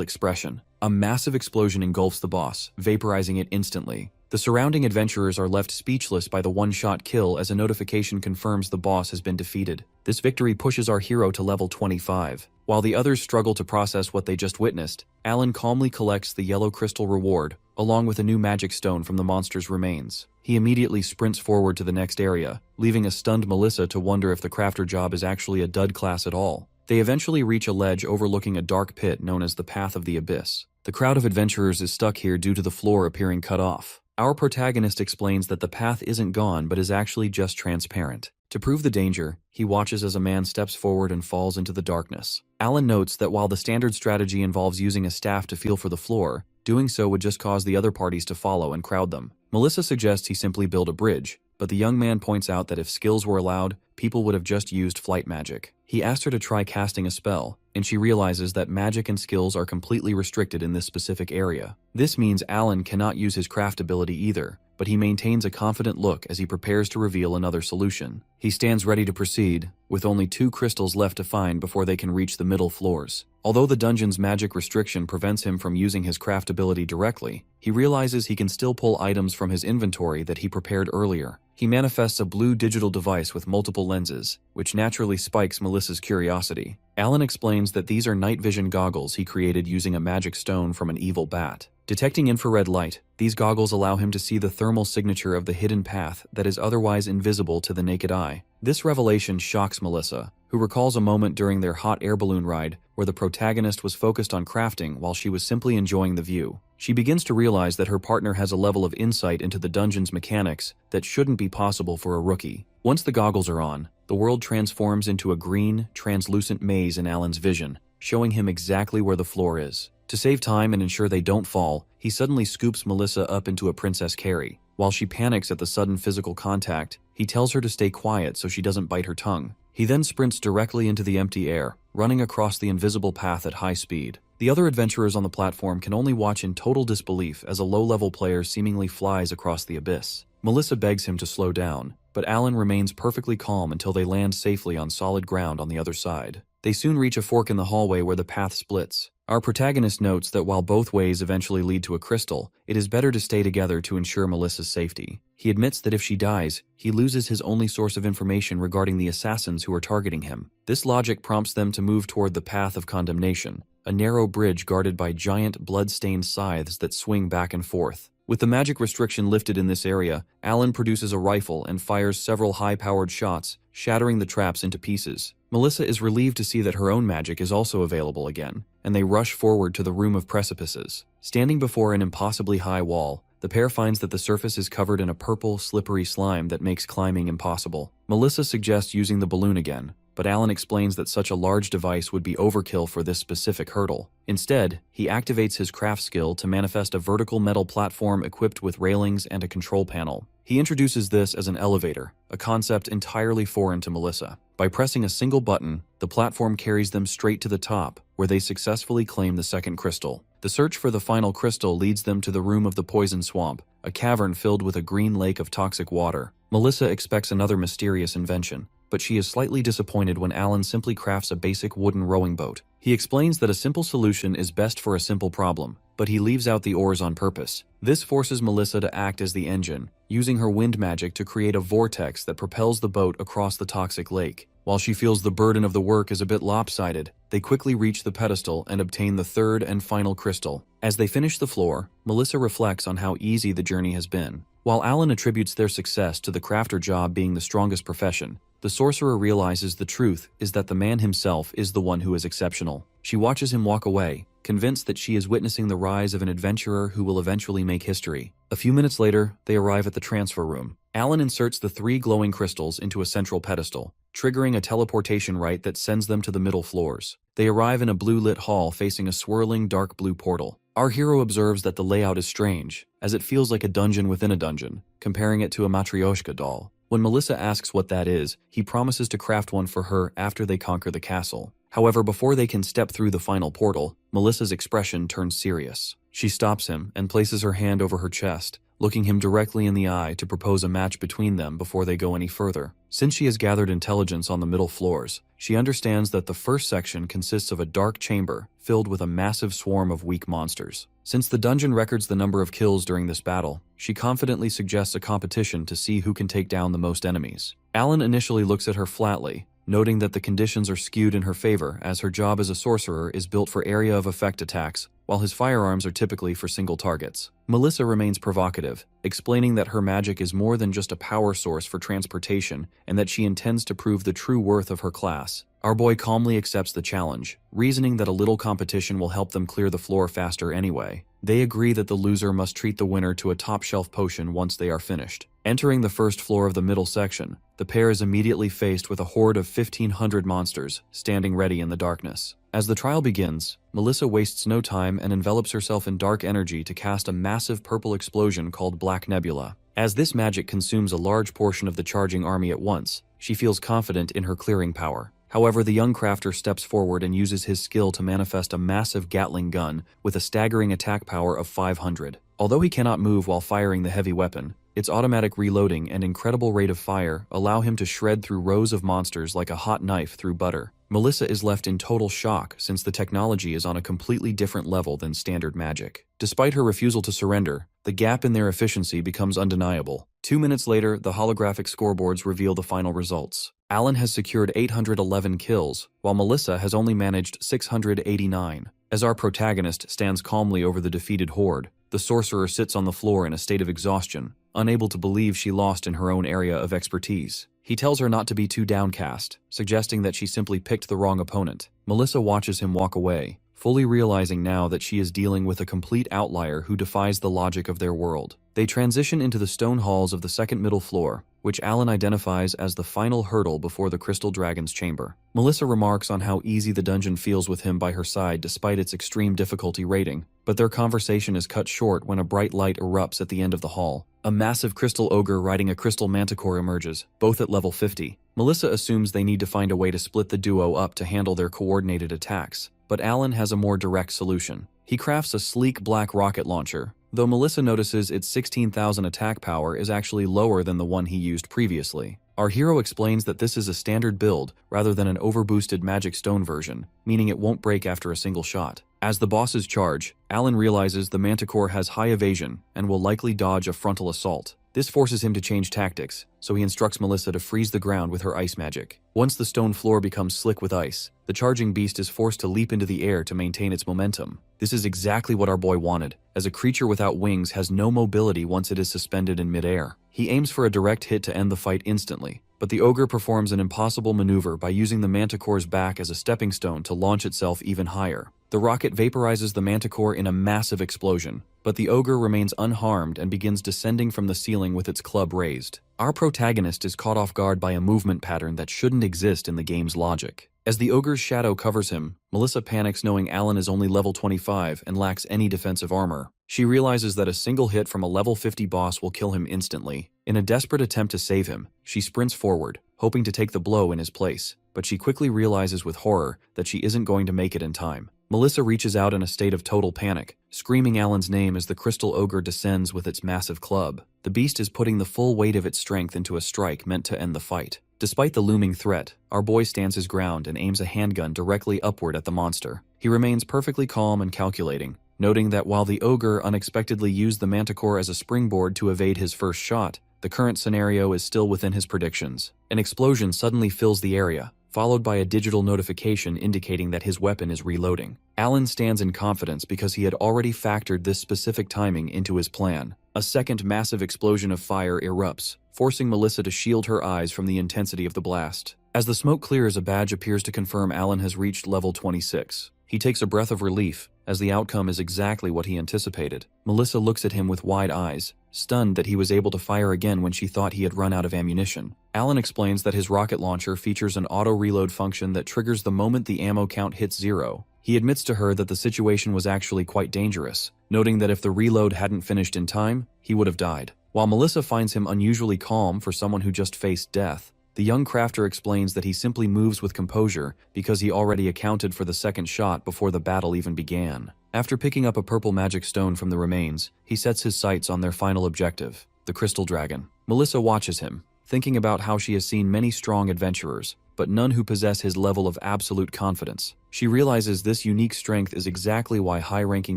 expression. A massive explosion engulfs the boss, vaporizing it instantly. The surrounding adventurers are left speechless by the one-shot kill as a notification confirms the boss has been defeated. This victory pushes our hero to level 25. While the others struggle to process what they just witnessed, Alan calmly collects the yellow crystal reward, along with a new magic stone from the monster's remains. He immediately sprints forward to the next area, leaving a stunned Melissa to wonder if the crafter job is actually a dud class at all. They eventually reach a ledge overlooking a dark pit known as the Path of the Abyss. The crowd of adventurers is stuck here due to the floor appearing cut off. Our protagonist explains that the path isn't gone but is actually just transparent. To prove the danger, he watches as a man steps forward and falls into the darkness. Alan notes that while the standard strategy involves using a staff to feel for the floor, doing so would just cause the other parties to follow and crowd them. Melissa suggests he simply build a bridge, but the young man points out that if skills were allowed, people would have just used flight magic. He asks her to try casting a spell, and she realizes that magic and skills are completely restricted in this specific area. This means Alan cannot use his craft ability either, but he maintains a confident look as he prepares to reveal another solution. He stands ready to proceed, with only 2 crystals left to find before they can reach the middle floors. Although the dungeon's magic restriction prevents him from using his craft ability directly, he realizes he can still pull items from his inventory that he prepared earlier. He manifests a blue digital device with multiple lenses, which naturally spikes Melissa's curiosity. Alan explains that these are night vision goggles he created using a magic stone from an evil bat. Detecting infrared light, these goggles allow him to see the thermal signature of the hidden path that is otherwise invisible to the naked eye. This revelation shocks Melissa, who recalls a moment during their hot air balloon ride where the protagonist was focused on crafting while she was simply enjoying the view. She begins to realize that her partner has a level of insight into the dungeon's mechanics that shouldn't be possible for a rookie. Once the goggles are on, the world transforms into a green, translucent maze in Alan's vision, showing him exactly where the floor is. To save time and ensure they don't fall, he suddenly scoops Melissa up into a princess carry. While she panics at the sudden physical contact, he tells her to stay quiet so she doesn't bite her tongue. He then sprints directly into the empty air, running across the invisible path at high speed. The other adventurers on the platform can only watch in total disbelief as a low-level player seemingly flies across the abyss. Melissa begs him to slow down, but Alan remains perfectly calm until they land safely on solid ground on the other side. They soon reach a fork in the hallway where the path splits. Our protagonist notes that while both ways eventually lead to a crystal, it is better to stay together to ensure Melissa's safety. He admits that if she dies, he loses his only source of information regarding the assassins who are targeting him. This logic prompts them to move toward the path of condemnation, a narrow bridge guarded by giant blood-stained scythes that swing back and forth. With the magic restriction lifted in this area, Alan produces a rifle and fires several high-powered shots, shattering the traps into pieces. Melissa is relieved to see that her own magic is also available again, and they rush forward to the Room of Precipices. Standing before an impossibly high wall, the pair finds that the surface is covered in a purple, slippery slime that makes climbing impossible. Melissa suggests using the balloon again, but Alan explains that such a large device would be overkill for this specific hurdle. Instead, he activates his craft skill to manifest a vertical metal platform equipped with railings and a control panel. He introduces this as an elevator, a concept entirely foreign to Melissa. By pressing a single button, the platform carries them straight to the top, where they successfully claim the second crystal. The search for the final crystal leads them to the Room of the Poison Swamp, a cavern filled with a green lake of toxic water. Melissa expects another mysterious invention, but she is slightly disappointed when Alan simply crafts a basic wooden rowing boat. He explains that a simple solution is best for a simple problem, but he leaves out the oars on purpose. This forces Melissa to act as the engine, using her wind magic to create a vortex that propels the boat across the toxic lake. While she feels the burden of the work is a bit lopsided, they quickly reach the pedestal and obtain the third and final crystal. As they finish the floor, Melissa reflects on how easy the journey has been. While Alan attributes their success to the crafter job being the strongest profession, the sorcerer realizes the truth is that the man himself is the one who is exceptional. She watches him walk away, convinced that she is witnessing the rise of an adventurer who will eventually make history. A few minutes later, they arrive at the transfer room. Alan inserts the 3 glowing crystals into a central pedestal, triggering a teleportation rite that sends them to the middle floors. They arrive in a blue-lit hall facing a swirling dark blue portal. Our hero observes that the layout is strange, as it feels like a dungeon within a dungeon, comparing it to a Matryoshka doll. When Melissa asks what that is, he promises to craft one for her after they conquer the castle. However, before they can step through the final portal, Melissa's expression turns serious. She stops him and places her hand over her chest, looking him directly in the eye to propose a match between them before they go any further. Since she has gathered intelligence on the middle floors, she understands that the first section consists of a dark chamber filled with a massive swarm of weak monsters. Since the dungeon records the number of kills during this battle, she confidently suggests a competition to see who can take down the most enemies. Alan initially looks at her flatly, noting that the conditions are skewed in her favor as her job as a sorcerer is built for area of effect attacks, while his firearms are typically for single targets. Melissa remains provocative, explaining that her magic is more than just a power source for transportation and that she intends to prove the true worth of her class. Our boy calmly accepts the challenge, reasoning that a little competition will help them clear the floor faster anyway. They agree that the loser must treat the winner to a top-shelf potion once they are finished. Entering the first floor of the middle section, the pair is immediately faced with a horde of 1,500 monsters, standing ready in the darkness. As the trial begins, Melissa wastes no time and envelops herself in dark energy to cast a massive purple explosion called Black Nebula. As this magic consumes a large portion of the charging army at once, she feels confident in her clearing power. However, the young crafter steps forward and uses his skill to manifest a massive Gatling gun with a staggering attack power of 500. Although he cannot move while firing the heavy weapon, its automatic reloading and incredible rate of fire allow him to shred through rows of monsters like a hot knife through butter. Melissa is left in total shock since the technology is on a completely different level than standard magic. Despite her refusal to surrender, the gap in their efficiency becomes undeniable. 2 minutes later, the holographic scoreboards reveal the final results. Alan has secured 811 kills, while Melissa has only managed 689. As our protagonist stands calmly over the defeated horde, the sorcerer sits on the floor in a state of exhaustion, unable to believe she lost in her own area of expertise. He tells her not to be too downcast, suggesting that she simply picked the wrong opponent. Melissa watches him walk away, fully realizing now that she is dealing with a complete outlier who defies the logic of their world. They transition into the stone halls of the second middle floor, which Alan identifies as the final hurdle before the Crystal Dragon's chamber. Melissa remarks on how easy the dungeon feels with him by her side despite its extreme difficulty rating, but their conversation is cut short when a bright light erupts at the end of the hall. A massive crystal ogre riding a crystal manticore emerges, both at level 50. Melissa assumes they need to find a way to split the duo up to handle their coordinated attacks, but Alan has a more direct solution. He crafts a sleek black rocket launcher, though Melissa notices its 16,000 attack power is actually lower than the one he used previously. Our hero explains that this is a standard build rather than an overboosted magic stone version, meaning it won't break after a single shot. As the bosses charge, Alan realizes the manticore has high evasion and will likely dodge a frontal assault. This forces him to change tactics, so he instructs Melissa to freeze the ground with her ice magic. Once the stone floor becomes slick with ice, the charging beast is forced to leap into the air to maintain its momentum. This is exactly what our boy wanted, as a creature without wings has no mobility once it is suspended in midair. He aims for a direct hit to end the fight instantly, but the ogre performs an impossible maneuver by using the manticore's back as a stepping stone to launch itself even higher. The rocket vaporizes the manticore in a massive explosion, but the ogre remains unharmed and begins descending from the ceiling with its club raised. Our protagonist is caught off guard by a movement pattern that shouldn't exist in the game's logic. As the ogre's shadow covers him, Melissa panics knowing Alan is only level 25 and lacks any defensive armor. She realizes that a single hit from a level 50 boss will kill him instantly. In a desperate attempt to save him, she sprints forward, hoping to take the blow in his place, but she quickly realizes with horror that she isn't going to make it in time. Melissa reaches out in a state of total panic, screaming Alan's name as the crystal ogre descends with its massive club. The beast is putting the full weight of its strength into a strike meant to end the fight. Despite the looming threat, our boy stands his ground and aims a handgun directly upward at the monster. He remains perfectly calm and calculating, noting that while the ogre unexpectedly used the manticore as a springboard to evade his first shot, the current scenario is still within his predictions. An explosion suddenly fills the area, followed by a digital notification indicating that his weapon is reloading. Alan stands in confidence because he had already factored this specific timing into his plan. A second massive explosion of fire erupts, forcing Melissa to shield her eyes from the intensity of the blast. As the smoke clears, a badge appears to confirm Alan has reached level 26. He takes a breath of relief, as the outcome is exactly what he anticipated. Melissa looks at him with wide eyes, stunned that he was able to fire again when she thought he had run out of ammunition. Alan explains that his rocket launcher features an auto-reload function that triggers the moment the ammo count hits 0. He admits to her that the situation was actually quite dangerous, noting that if the reload hadn't finished in time, he would have died. While Melissa finds him unusually calm for someone who just faced death, the young crafter explains that he simply moves with composure because he already accounted for the second shot before the battle even began. After picking up a purple magic stone from the remains, he sets his sights on their final objective, the crystal dragon. Melissa watches him, thinking about how she has seen many strong adventurers, but none who possess his level of absolute confidence. She realizes this unique strength is exactly why high-ranking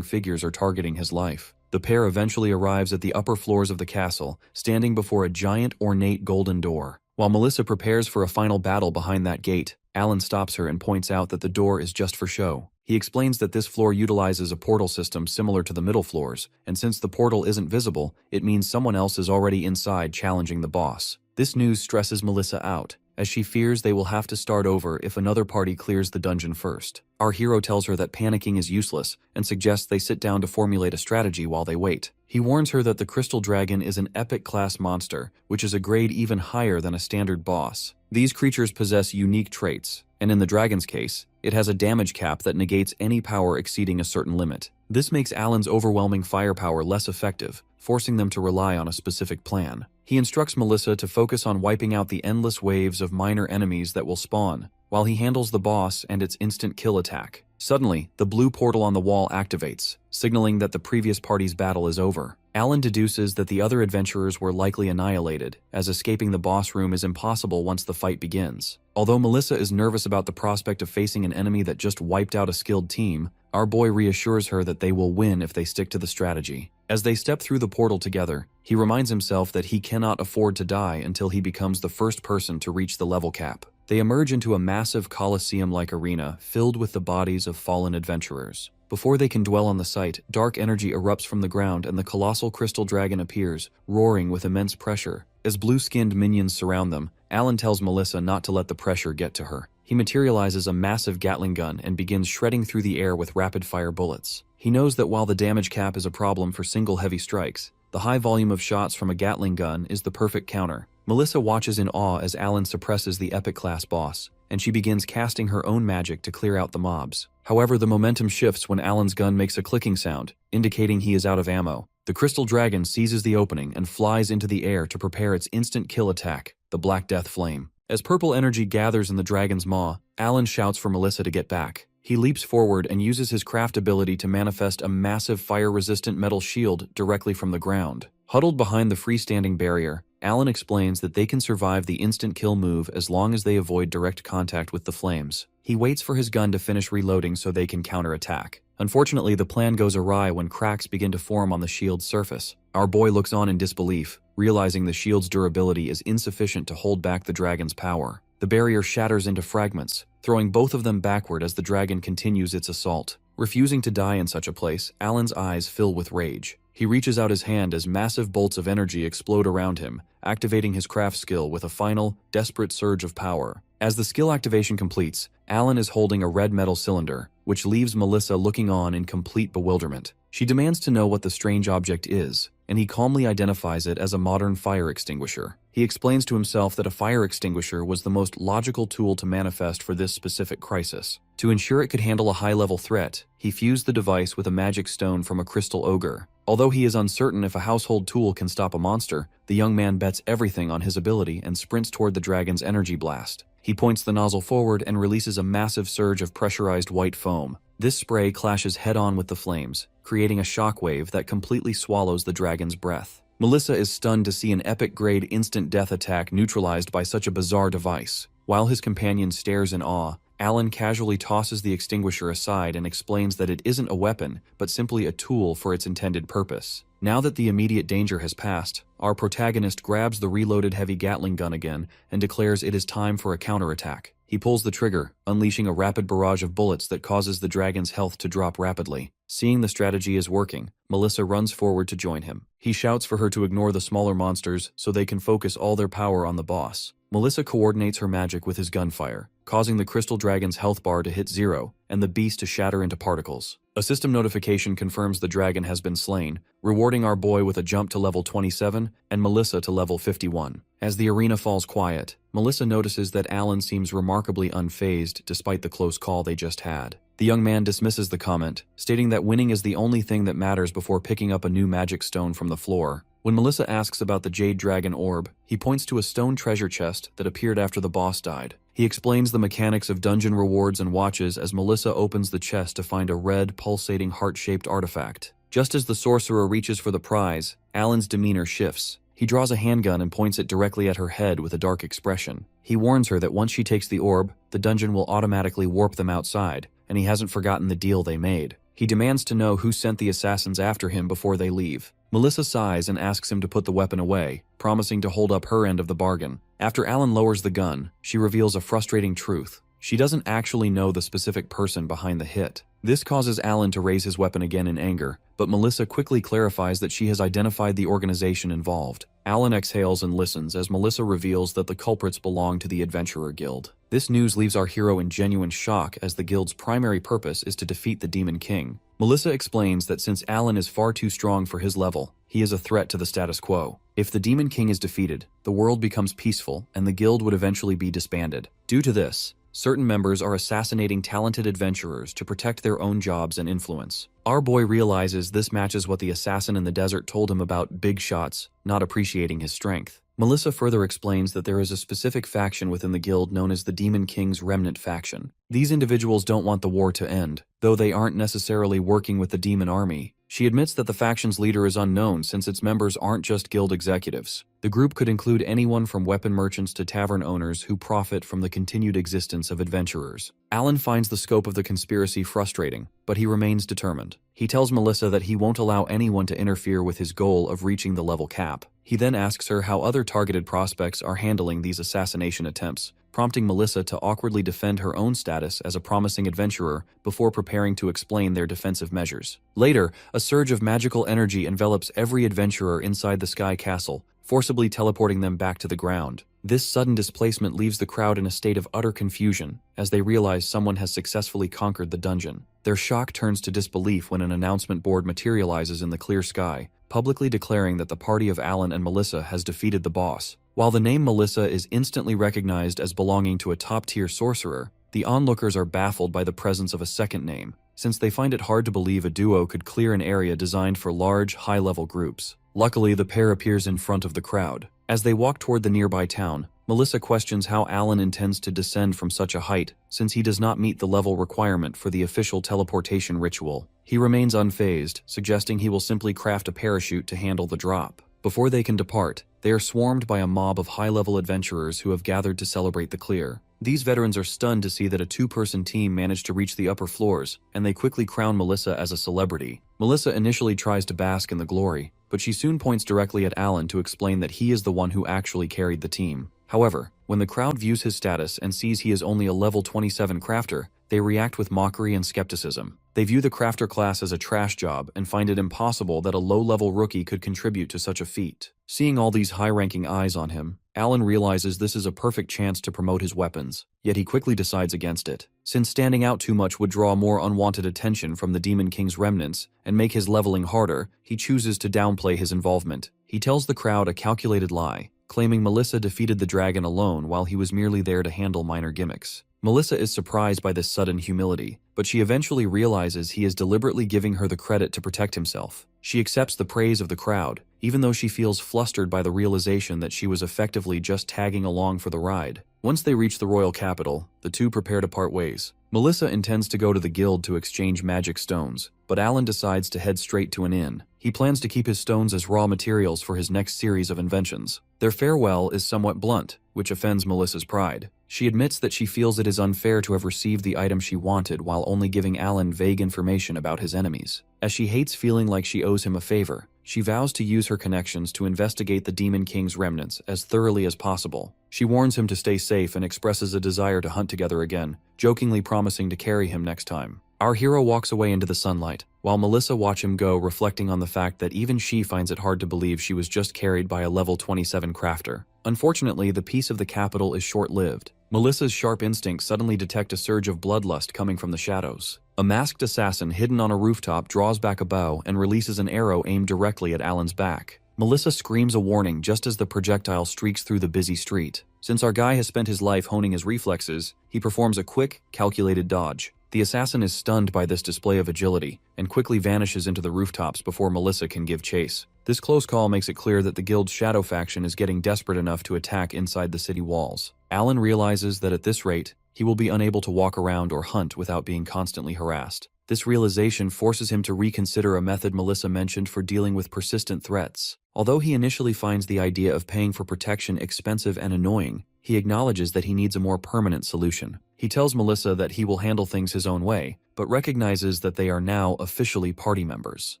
figures are targeting his life. The pair eventually arrives at the upper floors of the castle, standing before a giant ornate golden door. While Melissa prepares for a final battle behind that gate, Alan stops her and points out that the door is just for show. He explains that this floor utilizes a portal system similar to the middle floors, and since the portal isn't visible, it means someone else is already inside challenging the boss. This news stresses Melissa out, as she fears they will have to start over if another party clears the dungeon first. Our hero tells her that panicking is useless and suggests they sit down to formulate a strategy while they wait. He warns her that the Crystal Dragon is an epic-class monster, which is a grade even higher than a standard boss. These creatures possess unique traits, and in the dragon's case, it has a damage cap that negates any power exceeding a certain limit. This makes Alan's overwhelming firepower less effective, forcing them to rely on a specific plan. He instructs Melissa to focus on wiping out the endless waves of minor enemies that will spawn, while he handles the boss and its instant kill attack. Suddenly, the blue portal on the wall activates, signaling that the previous party's battle is over. Alan deduces that the other adventurers were likely annihilated, as escaping the boss room is impossible once the fight begins. Although Melissa is nervous about the prospect of facing an enemy that just wiped out a skilled team, our boy reassures her that they will win if they stick to the strategy. As they step through the portal together, he reminds himself that he cannot afford to die until he becomes the first person to reach the level cap. They emerge into a massive coliseum-like arena filled with the bodies of fallen adventurers. Before they can dwell on the sight, dark energy erupts from the ground and the colossal crystal dragon appears, roaring with immense pressure. As blue-skinned minions surround them, Alan tells Melissa not to let the pressure get to her. He materializes a massive Gatling gun and begins shredding through the air with rapid-fire bullets. He knows that while the damage cap is a problem for single heavy strikes, the high volume of shots from a Gatling gun is the perfect counter. Melissa watches in awe as Alan suppresses the epic-class boss, and she begins casting her own magic to clear out the mobs. However, the momentum shifts when Alan's gun makes a clicking sound, indicating he is out of ammo. The crystal dragon seizes the opening and flies into the air to prepare its instant kill attack, the Black Death Flame. As purple energy gathers in the dragon's maw, Alan shouts for Melissa to get back. He leaps forward and uses his craft ability to manifest a massive fire-resistant metal shield directly from the ground. Huddled behind the freestanding barrier, Alan explains that they can survive the instant kill move as long as they avoid direct contact with the flames. He waits for his gun to finish reloading so they can counterattack. Unfortunately, the plan goes awry when cracks begin to form on the shield's surface. Our boy looks on in disbelief, realizing the shield's durability is insufficient to hold back the dragon's power. The barrier shatters into fragments, throwing both of them backward as the dragon continues its assault. Refusing to die in such a place, Alan's eyes fill with rage. He reaches out his hand as massive bolts of energy explode around him, activating his craft skill with a final, desperate surge of power. As the skill activation completes, Alan is holding a red metal cylinder, which leaves Melissa looking on in complete bewilderment. She demands to know what the strange object is, and he calmly identifies it as a modern fire extinguisher. He explains to himself that a fire extinguisher was the most logical tool to manifest for this specific crisis. To ensure it could handle a high-level threat, he fused the device with a magic stone from a crystal ogre. Although he is uncertain if a household tool can stop a monster, the young man bets everything on his ability and sprints toward the dragon's energy blast. He points the nozzle forward and releases a massive surge of pressurized white foam. This spray clashes head-on with the flames, creating a shockwave that completely swallows the dragon's breath. Melissa is stunned to see an epic-grade instant death attack neutralized by such a bizarre device. While his companion stares in awe, Alan casually tosses the extinguisher aside and explains that it isn't a weapon, but simply a tool for its intended purpose. Now that the immediate danger has passed, our protagonist grabs the reloaded heavy Gatling gun again and declares it is time for a counterattack. He pulls the trigger, unleashing a rapid barrage of bullets that causes the dragon's health to drop rapidly. Seeing the strategy is working, Melissa runs forward to join him. He shouts for her to ignore the smaller monsters so they can focus all their power on the boss. Melissa coordinates her magic with his gunfire, causing the crystal dragon's health bar to hit 0 and the beast to shatter into particles. A system notification confirms the dragon has been slain, rewarding our boy with a jump to level 27 and Melissa to level 51. As the arena falls quiet, Melissa notices that Alan seems remarkably unfazed despite the close call they just had. The young man dismisses the comment, stating that winning is the only thing that matters before picking up a new magic stone from the floor. When Melissa asks about the Jade Dragon Orb, he points to a stone treasure chest that appeared after the boss died. He explains the mechanics of dungeon rewards and watches as Melissa opens the chest to find a red, pulsating heart-shaped artifact. Just as the sorcerer reaches for the prize, Alan's demeanor shifts. He draws a handgun and points it directly at her head with a dark expression. He warns her that once she takes the orb, the dungeon will automatically warp them outside, and he hasn't forgotten the deal they made. He demands to know who sent the assassins after him before they leave. Melissa sighs and asks him to put the weapon away, promising to hold up her end of the bargain. After Alan lowers the gun, she reveals a frustrating truth. She doesn't actually know the specific person behind the hit. This causes Alan to raise his weapon again in anger, but Melissa quickly clarifies that she has identified the organization involved. Alan exhales and listens as Melissa reveals that the culprits belong to the Adventurer Guild. This news leaves our hero in genuine shock as the guild's primary purpose is to defeat the Demon King. Melissa explains that since Alan is far too strong for his level, he is a threat to the status quo. If the Demon King is defeated, the world becomes peaceful and the guild would eventually be disbanded. Due to this, certain members are assassinating talented adventurers to protect their own jobs and influence. Our boy realizes this matches what the assassin in the desert told him about big shots, not appreciating his strength. Melissa further explains that there is a specific faction within the guild known as the Demon King's Remnant faction. These individuals don't want the war to end, though they aren't necessarily working with the demon army. She admits that the faction's leader is unknown since its members aren't just guild executives. The group could include anyone from weapon merchants to tavern owners who profit from the continued existence of adventurers. Alan finds the scope of the conspiracy frustrating, but he remains determined. He tells Melissa that he won't allow anyone to interfere with his goal of reaching the level cap. He then asks her how other targeted prospects are handling these assassination attempts, prompting Melissa to awkwardly defend her own status as a promising adventurer before preparing to explain their defensive measures. Later, a surge of magical energy envelops every adventurer inside the Sky Castle, forcibly teleporting them back to the ground. This sudden displacement leaves the crowd in a state of utter confusion as they realize someone has successfully conquered the dungeon. Their shock turns to disbelief when an announcement board materializes in the clear sky, publicly declaring that the party of Alan and Melissa has defeated the boss. While the name Melissa is instantly recognized as belonging to a top-tier sorcerer, the onlookers are baffled by the presence of a second name, since they find it hard to believe a duo could clear an area designed for large, high-level groups. Luckily, the pair appears in front of the crowd. As they walk toward the nearby town, Melissa questions how Alan intends to descend from such a height, since he does not meet the level requirement for the official teleportation ritual. He remains unfazed, suggesting he will simply craft a parachute to handle the drop. Before they can depart, they are swarmed by a mob of high-level adventurers who have gathered to celebrate the clear. These veterans are stunned to see that a two-person team managed to reach the upper floors, and they quickly crown Melissa as a celebrity. Melissa initially tries to bask in the glory, but she soon points directly at Alan to explain that he is the one who actually carried the team. However, when the crowd views his status and sees he is only a level 27 crafter, they react with mockery and skepticism. They view the crafter class as a trash job and find it impossible that a low-level rookie could contribute to such a feat. Seeing all these high-ranking eyes on him, Alan realizes this is a perfect chance to promote his weapons, yet he quickly decides against it. Since standing out too much would draw more unwanted attention from the Demon King's remnants and make his leveling harder, he chooses to downplay his involvement. He tells the crowd a calculated lie, claiming Melissa defeated the dragon alone while he was merely there to handle minor gimmicks. Melissa is surprised by this sudden humility, but she eventually realizes he is deliberately giving her the credit to protect himself. She accepts the praise of the crowd, even though she feels flustered by the realization that she was effectively just tagging along for the ride. Once they reach the royal capital, the two prepare to part ways. Melissa intends to go to the guild to exchange magic stones, but Alan decides to head straight to an inn. He plans to keep his stones as raw materials for his next series of inventions. Their farewell is somewhat blunt, which offends Melissa's pride. She admits that she feels it is unfair to have received the item she wanted while only giving Alan vague information about his enemies. As she hates feeling like she owes him a favor, she vows to use her connections to investigate the Demon King's remnants as thoroughly as possible. She warns him to stay safe and expresses a desire to hunt together again, jokingly promising to carry him next time. Our hero walks away into the sunlight, while Melissa watches him go, reflecting on the fact that even she finds it hard to believe she was just carried by a level 27 crafter. Unfortunately, the peace of the capital is short-lived. Melissa's sharp instincts suddenly detect a surge of bloodlust coming from the shadows. A masked assassin hidden on a rooftop draws back a bow and releases an arrow aimed directly at Alan's back. Melissa screams a warning just as the projectile streaks through the busy street. Since our guy has spent his life honing his reflexes, he performs a quick, calculated dodge. The assassin is stunned by this display of agility and quickly vanishes into the rooftops before Melissa can give chase. This close call makes it clear that the guild's shadow faction is getting desperate enough to attack inside the city walls. Alan realizes that at this rate, he will be unable to walk around or hunt without being constantly harassed. This realization forces him to reconsider a method Melissa mentioned for dealing with persistent threats. Although he initially finds the idea of paying for protection expensive and annoying, he acknowledges that he needs a more permanent solution. He tells Melissa that he will handle things his own way, but recognizes that they are now officially party members.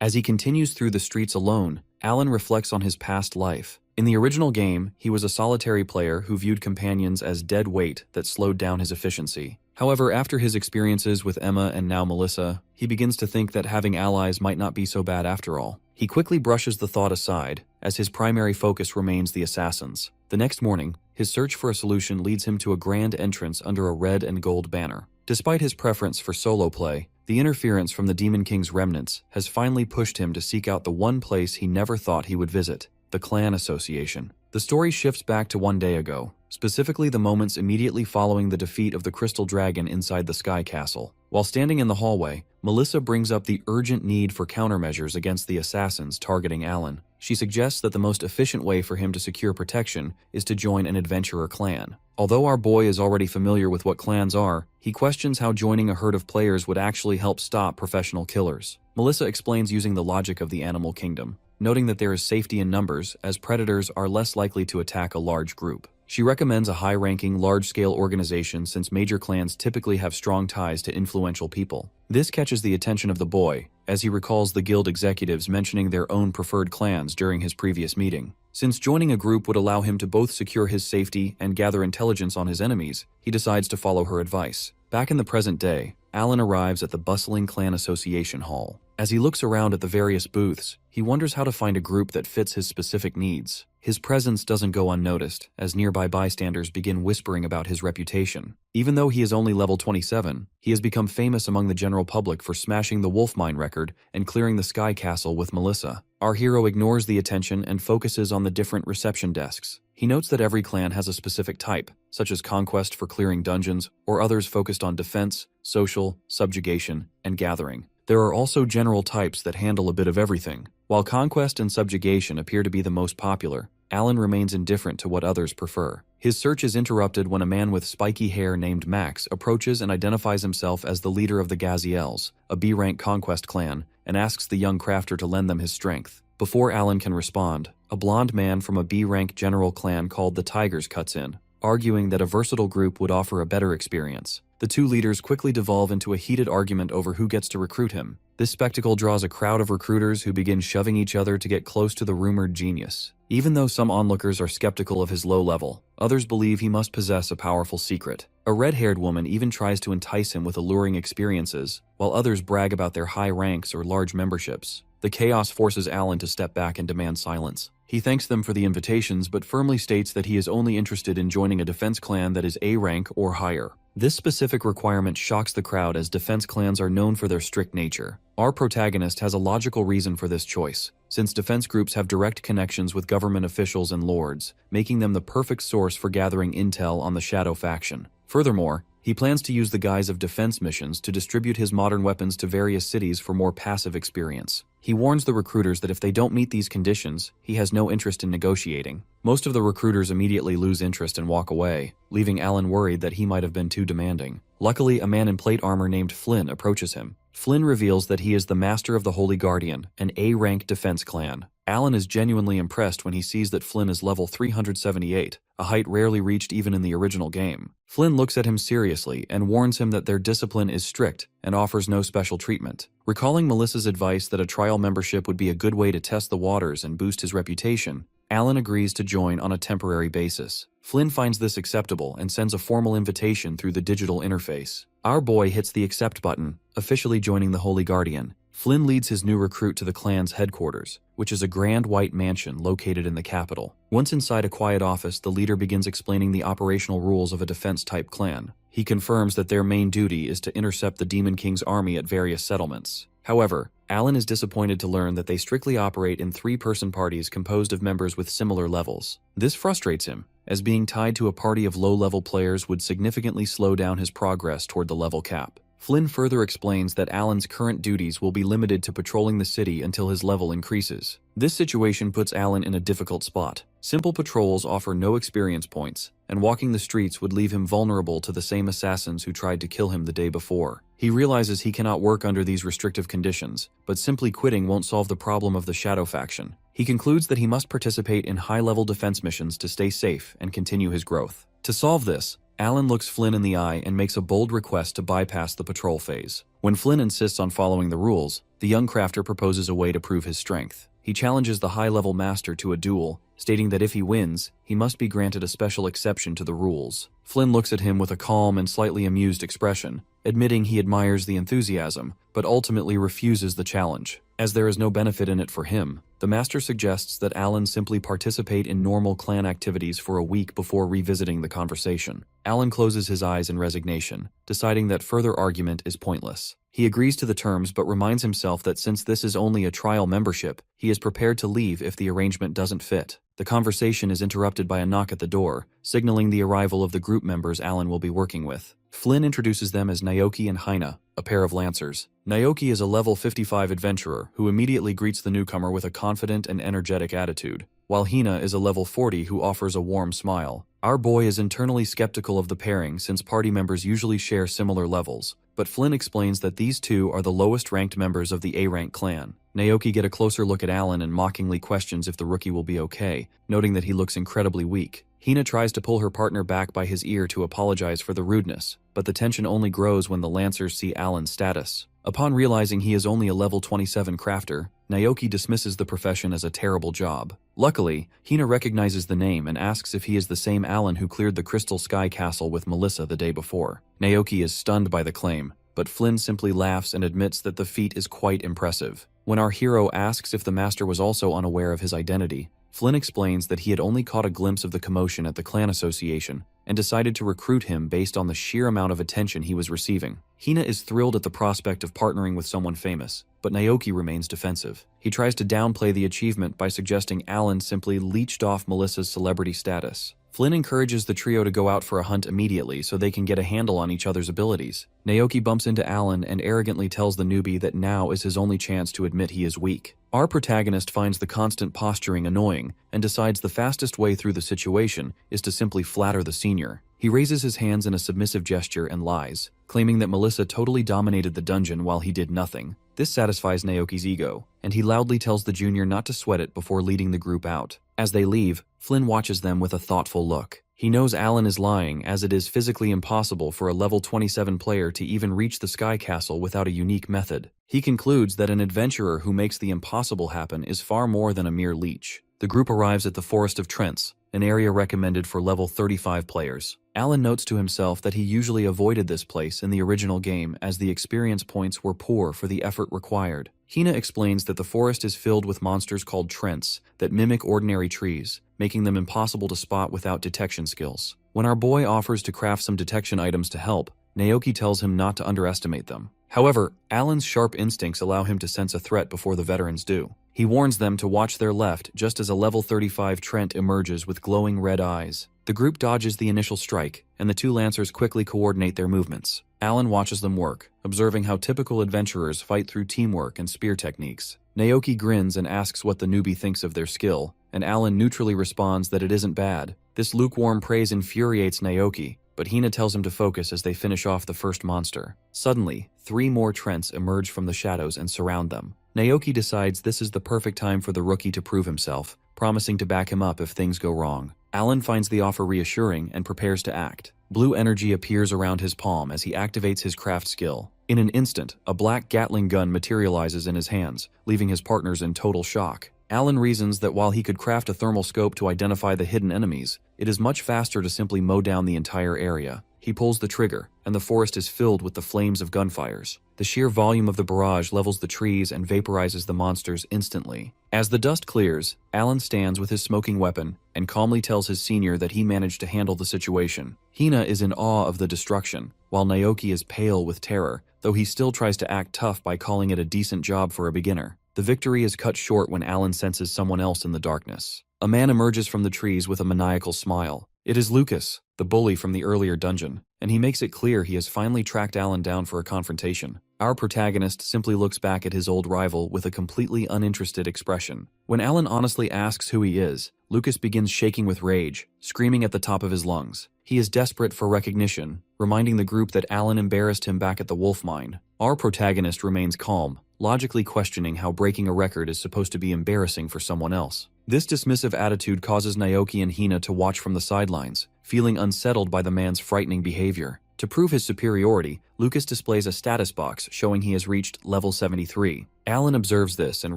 As he continues through the streets alone, Alan reflects on his past life. In the original game, he was a solitary player who viewed companions as dead weight that slowed down his efficiency. However, after his experiences with Emma and now Melissa, he begins to think that having allies might not be so bad after all. He quickly brushes the thought aside, as his primary focus remains the assassins. The next morning, his search for a solution leads him to a grand entrance under a red and gold banner. Despite his preference for solo play, the interference from the Demon King's remnants has finally pushed him to seek out the one place he never thought he would visit: the Clan Association. The story shifts back to one day ago, specifically the moments immediately following the defeat of the Crystal Dragon inside the Sky Castle. While standing in the hallway, Melissa brings up the urgent need for countermeasures against the assassins targeting Alan. She suggests that the most efficient way for him to secure protection is to join an adventurer clan. Although our boy is already familiar with what clans are, he questions how joining a herd of players would actually help stop professional killers. Melissa explains using the logic of the animal kingdom, noting that there is safety in numbers, as predators are less likely to attack a large group. She recommends a high-ranking, large-scale organization since major clans typically have strong ties to influential people. This catches the attention of the boy, as he recalls the guild executives mentioning their own preferred clans during his previous meeting. Since joining a group would allow him to both secure his safety and gather intelligence on his enemies, he decides to follow her advice. Back in the present day, Alan arrives at the bustling clan association hall. As he looks around at the various booths, he wonders how to find a group that fits his specific needs. His presence doesn't go unnoticed, as nearby bystanders begin whispering about his reputation. Even though he is only level 27, he has become famous among the general public for smashing the Wolf Mine record and clearing the Sky Castle with Melissa. Our hero ignores the attention and focuses on the different reception desks. He notes that every clan has a specific type, such as Conquest for clearing dungeons, or others focused on defense, social, subjugation, and gathering. There are also general types that handle a bit of everything. While Conquest and Subjugation appear to be the most popular, Alan remains indifferent to what others prefer. His search is interrupted when a man with spiky hair named Max approaches and identifies himself as the leader of the Gaziels, a B-rank Conquest clan, and asks the young crafter to lend them his strength. Before Alan can respond, a blonde man from a B-rank general clan called the Tigers cuts in, arguing that a versatile group would offer a better experience. The two leaders quickly devolve into a heated argument over who gets to recruit him. This spectacle draws a crowd of recruiters who begin shoving each other to get close to the rumored genius. Even though some onlookers are skeptical of his low level, others believe he must possess a powerful secret. A red-haired woman even tries to entice him with alluring experiences, while others brag about their high ranks or large memberships. The chaos forces Alan to step back and demand silence. He thanks them for the invitations but firmly states that he is only interested in joining a defense clan that is A rank or higher. This specific requirement shocks the crowd as defense clans are known for their strict nature. Our protagonist has a logical reason for this choice, since defense groups have direct connections with government officials and lords, making them the perfect source for gathering intel on the Shadow faction. Furthermore, he plans to use the guise of defense missions to distribute his modern weapons to various cities for more passive experience. He warns the recruiters that if they don't meet these conditions, he has no interest in negotiating. Most of the recruiters immediately lose interest and walk away, leaving Alan worried that he might have been too demanding. Luckily, a man in plate armor named Flynn approaches him. Flynn reveals that he is the master of the Holy Guardian, an A-rank defense clan. Alan is genuinely impressed when he sees that Flynn is level 378, a height rarely reached even in the original game. Flynn looks at him seriously and warns him that their discipline is strict and offers no special treatment. Recalling Melissa's advice that a trial membership would be a good way to test the waters and boost his reputation, Alan agrees to join on a temporary basis. Flynn finds this acceptable and sends a formal invitation through the digital interface. Our boy hits the accept button, officially joining the Holy Guardian. Flynn leads his new recruit to the clan's headquarters, which is a grand white mansion located in the capital. Once inside a quiet office, the leader begins explaining the operational rules of a defense-type clan. He confirms that their main duty is to intercept the Demon King's army at various settlements. However, Alan is disappointed to learn that they strictly operate in three-person parties composed of members with similar levels. This frustrates him, as being tied to a party of low-level players would significantly slow down his progress toward the level cap. Flynn further explains that Alan's current duties will be limited to patrolling the city until his level increases. This situation puts Alan in a difficult spot. Simple patrols offer no experience points, and walking the streets would leave him vulnerable to the same assassins who tried to kill him the day before. He realizes he cannot work under these restrictive conditions, but simply quitting won't solve the problem of the Shadow faction. He concludes that he must participate in high-level defense missions to stay safe and continue his growth. To solve this, Alan looks Flynn in the eye and makes a bold request to bypass the patrol phase. When Flynn insists on following the rules, the young crafter proposes a way to prove his strength. He challenges the high-level master to a duel, stating that if he wins, he must be granted a special exception to the rules. Flynn looks at him with a calm and slightly amused expression, admitting he admires the enthusiasm, but ultimately refuses the challenge. As there is no benefit in it for him, the master suggests that Alan simply participate in normal clan activities for a week before revisiting the conversation. Alan closes his eyes in resignation, deciding that further argument is pointless. He agrees to the terms but reminds himself that since this is only a trial membership, he is prepared to leave if the arrangement doesn't fit. The conversation is interrupted by a knock at the door, signaling the arrival of the group members Alan will be working with. Flynn introduces them as Naoki and Hina, a pair of lancers. Naoki is a level 55 adventurer who immediately greets the newcomer with a confident and energetic attitude, while Hina is a level 40 who offers a warm smile. Our boy is internally skeptical of the pairing since party members usually share similar levels, but Flynn explains that these two are the lowest ranked members of the A-rank clan. Naoki gets a closer look at Alan and mockingly questions if the rookie will be okay, noting that he looks incredibly weak. Hina tries to pull her partner back by his ear to apologize for the rudeness, but the tension only grows when the Lancers see Alan's status. Upon realizing he is only a level 27 crafter, Naoki dismisses the profession as a terrible job. Luckily, Hina recognizes the name and asks if he is the same Alan who cleared the Crystal Sky Castle with Melissa the day before. Naoki is stunned by the claim, but Flynn simply laughs and admits that the feat is quite impressive. When our hero asks if the master was also unaware of his identity, Flynn explains that he had only caught a glimpse of the commotion at the clan association and decided to recruit him based on the sheer amount of attention he was receiving. Hina is thrilled at the prospect of partnering with someone famous, but Naoki remains defensive. He tries to downplay the achievement by suggesting Alan simply leached off Melissa's celebrity status. Flynn encourages the trio to go out for a hunt immediately so they can get a handle on each other's abilities. Naoki bumps into Alan and arrogantly tells the newbie that now is his only chance to admit he is weak. Our protagonist finds the constant posturing annoying and decides the fastest way through the situation is to simply flatter the senior. He raises his hands in a submissive gesture and lies, claiming that Melissa totally dominated the dungeon while he did nothing. This satisfies Naoki's ego, and he loudly tells the junior not to sweat it before leading the group out. As they leave, Flynn watches them with a thoughtful look. He knows Alan is lying, as it is physically impossible for a level 27 player to even reach the Sky Castle without a unique method. He concludes that an adventurer who makes the impossible happen is far more than a mere leech. The group arrives at the Forest of Trents, an area recommended for level 35 players. Alan notes to himself that he usually avoided this place in the original game as the experience points were poor for the effort required. Hina explains that the forest is filled with monsters called Trents that mimic ordinary trees, making them impossible to spot without detection skills. When our boy offers to craft some detection items to help, Naoki tells him not to underestimate them. However, Alan's sharp instincts allow him to sense a threat before the veterans do. He warns them to watch their left just as a level 35 Trent emerges with glowing red eyes. The group dodges the initial strike, and the two lancers quickly coordinate their movements. Alan watches them work, observing how typical adventurers fight through teamwork and spear techniques. Naoki grins and asks what the newbie thinks of their skill, and Alan neutrally responds that it isn't bad. This lukewarm praise infuriates Naoki, but Hina tells him to focus as they finish off the first monster. Suddenly, 3 more Trents emerge from the shadows and surround them. Naoki decides this is the perfect time for the rookie to prove himself, promising to back him up if things go wrong. Alan finds the offer reassuring and prepares to act. Blue energy appears around his palm as he activates his craft skill. In an instant, a black Gatling gun materializes in his hands, leaving his partners in total shock. Alan reasons that while he could craft a thermal scope to identify the hidden enemies, it is much faster to simply mow down the entire area. He pulls the trigger, and the forest is filled with the flames of gunfires. The sheer volume of the barrage levels the trees and vaporizes the monsters instantly. As the dust clears, Alan stands with his smoking weapon and calmly tells his senior that he managed to handle the situation. Hina is in awe of the destruction, while Naoki is pale with terror, though he still tries to act tough by calling it a decent job for a beginner. The victory is cut short when Alan senses someone else in the darkness. A man emerges from the trees with a maniacal smile. It is Lucas, the bully from the earlier dungeon, and he makes it clear he has finally tracked Alan down for a confrontation. Our protagonist simply looks back at his old rival with a completely uninterested expression. When Alan honestly asks who he is, Lucas begins shaking with rage, screaming at the top of his lungs. He is desperate for recognition, reminding the group that Alan embarrassed him back at the wolf mine. Our protagonist remains calm, logically questioning how breaking a record is supposed to be embarrassing for someone else. This dismissive attitude causes Naoki and Hina to watch from the sidelines, feeling unsettled by the man's frightening behavior. To prove his superiority, Lucas displays a status box showing he has reached level 73. Alan observes this and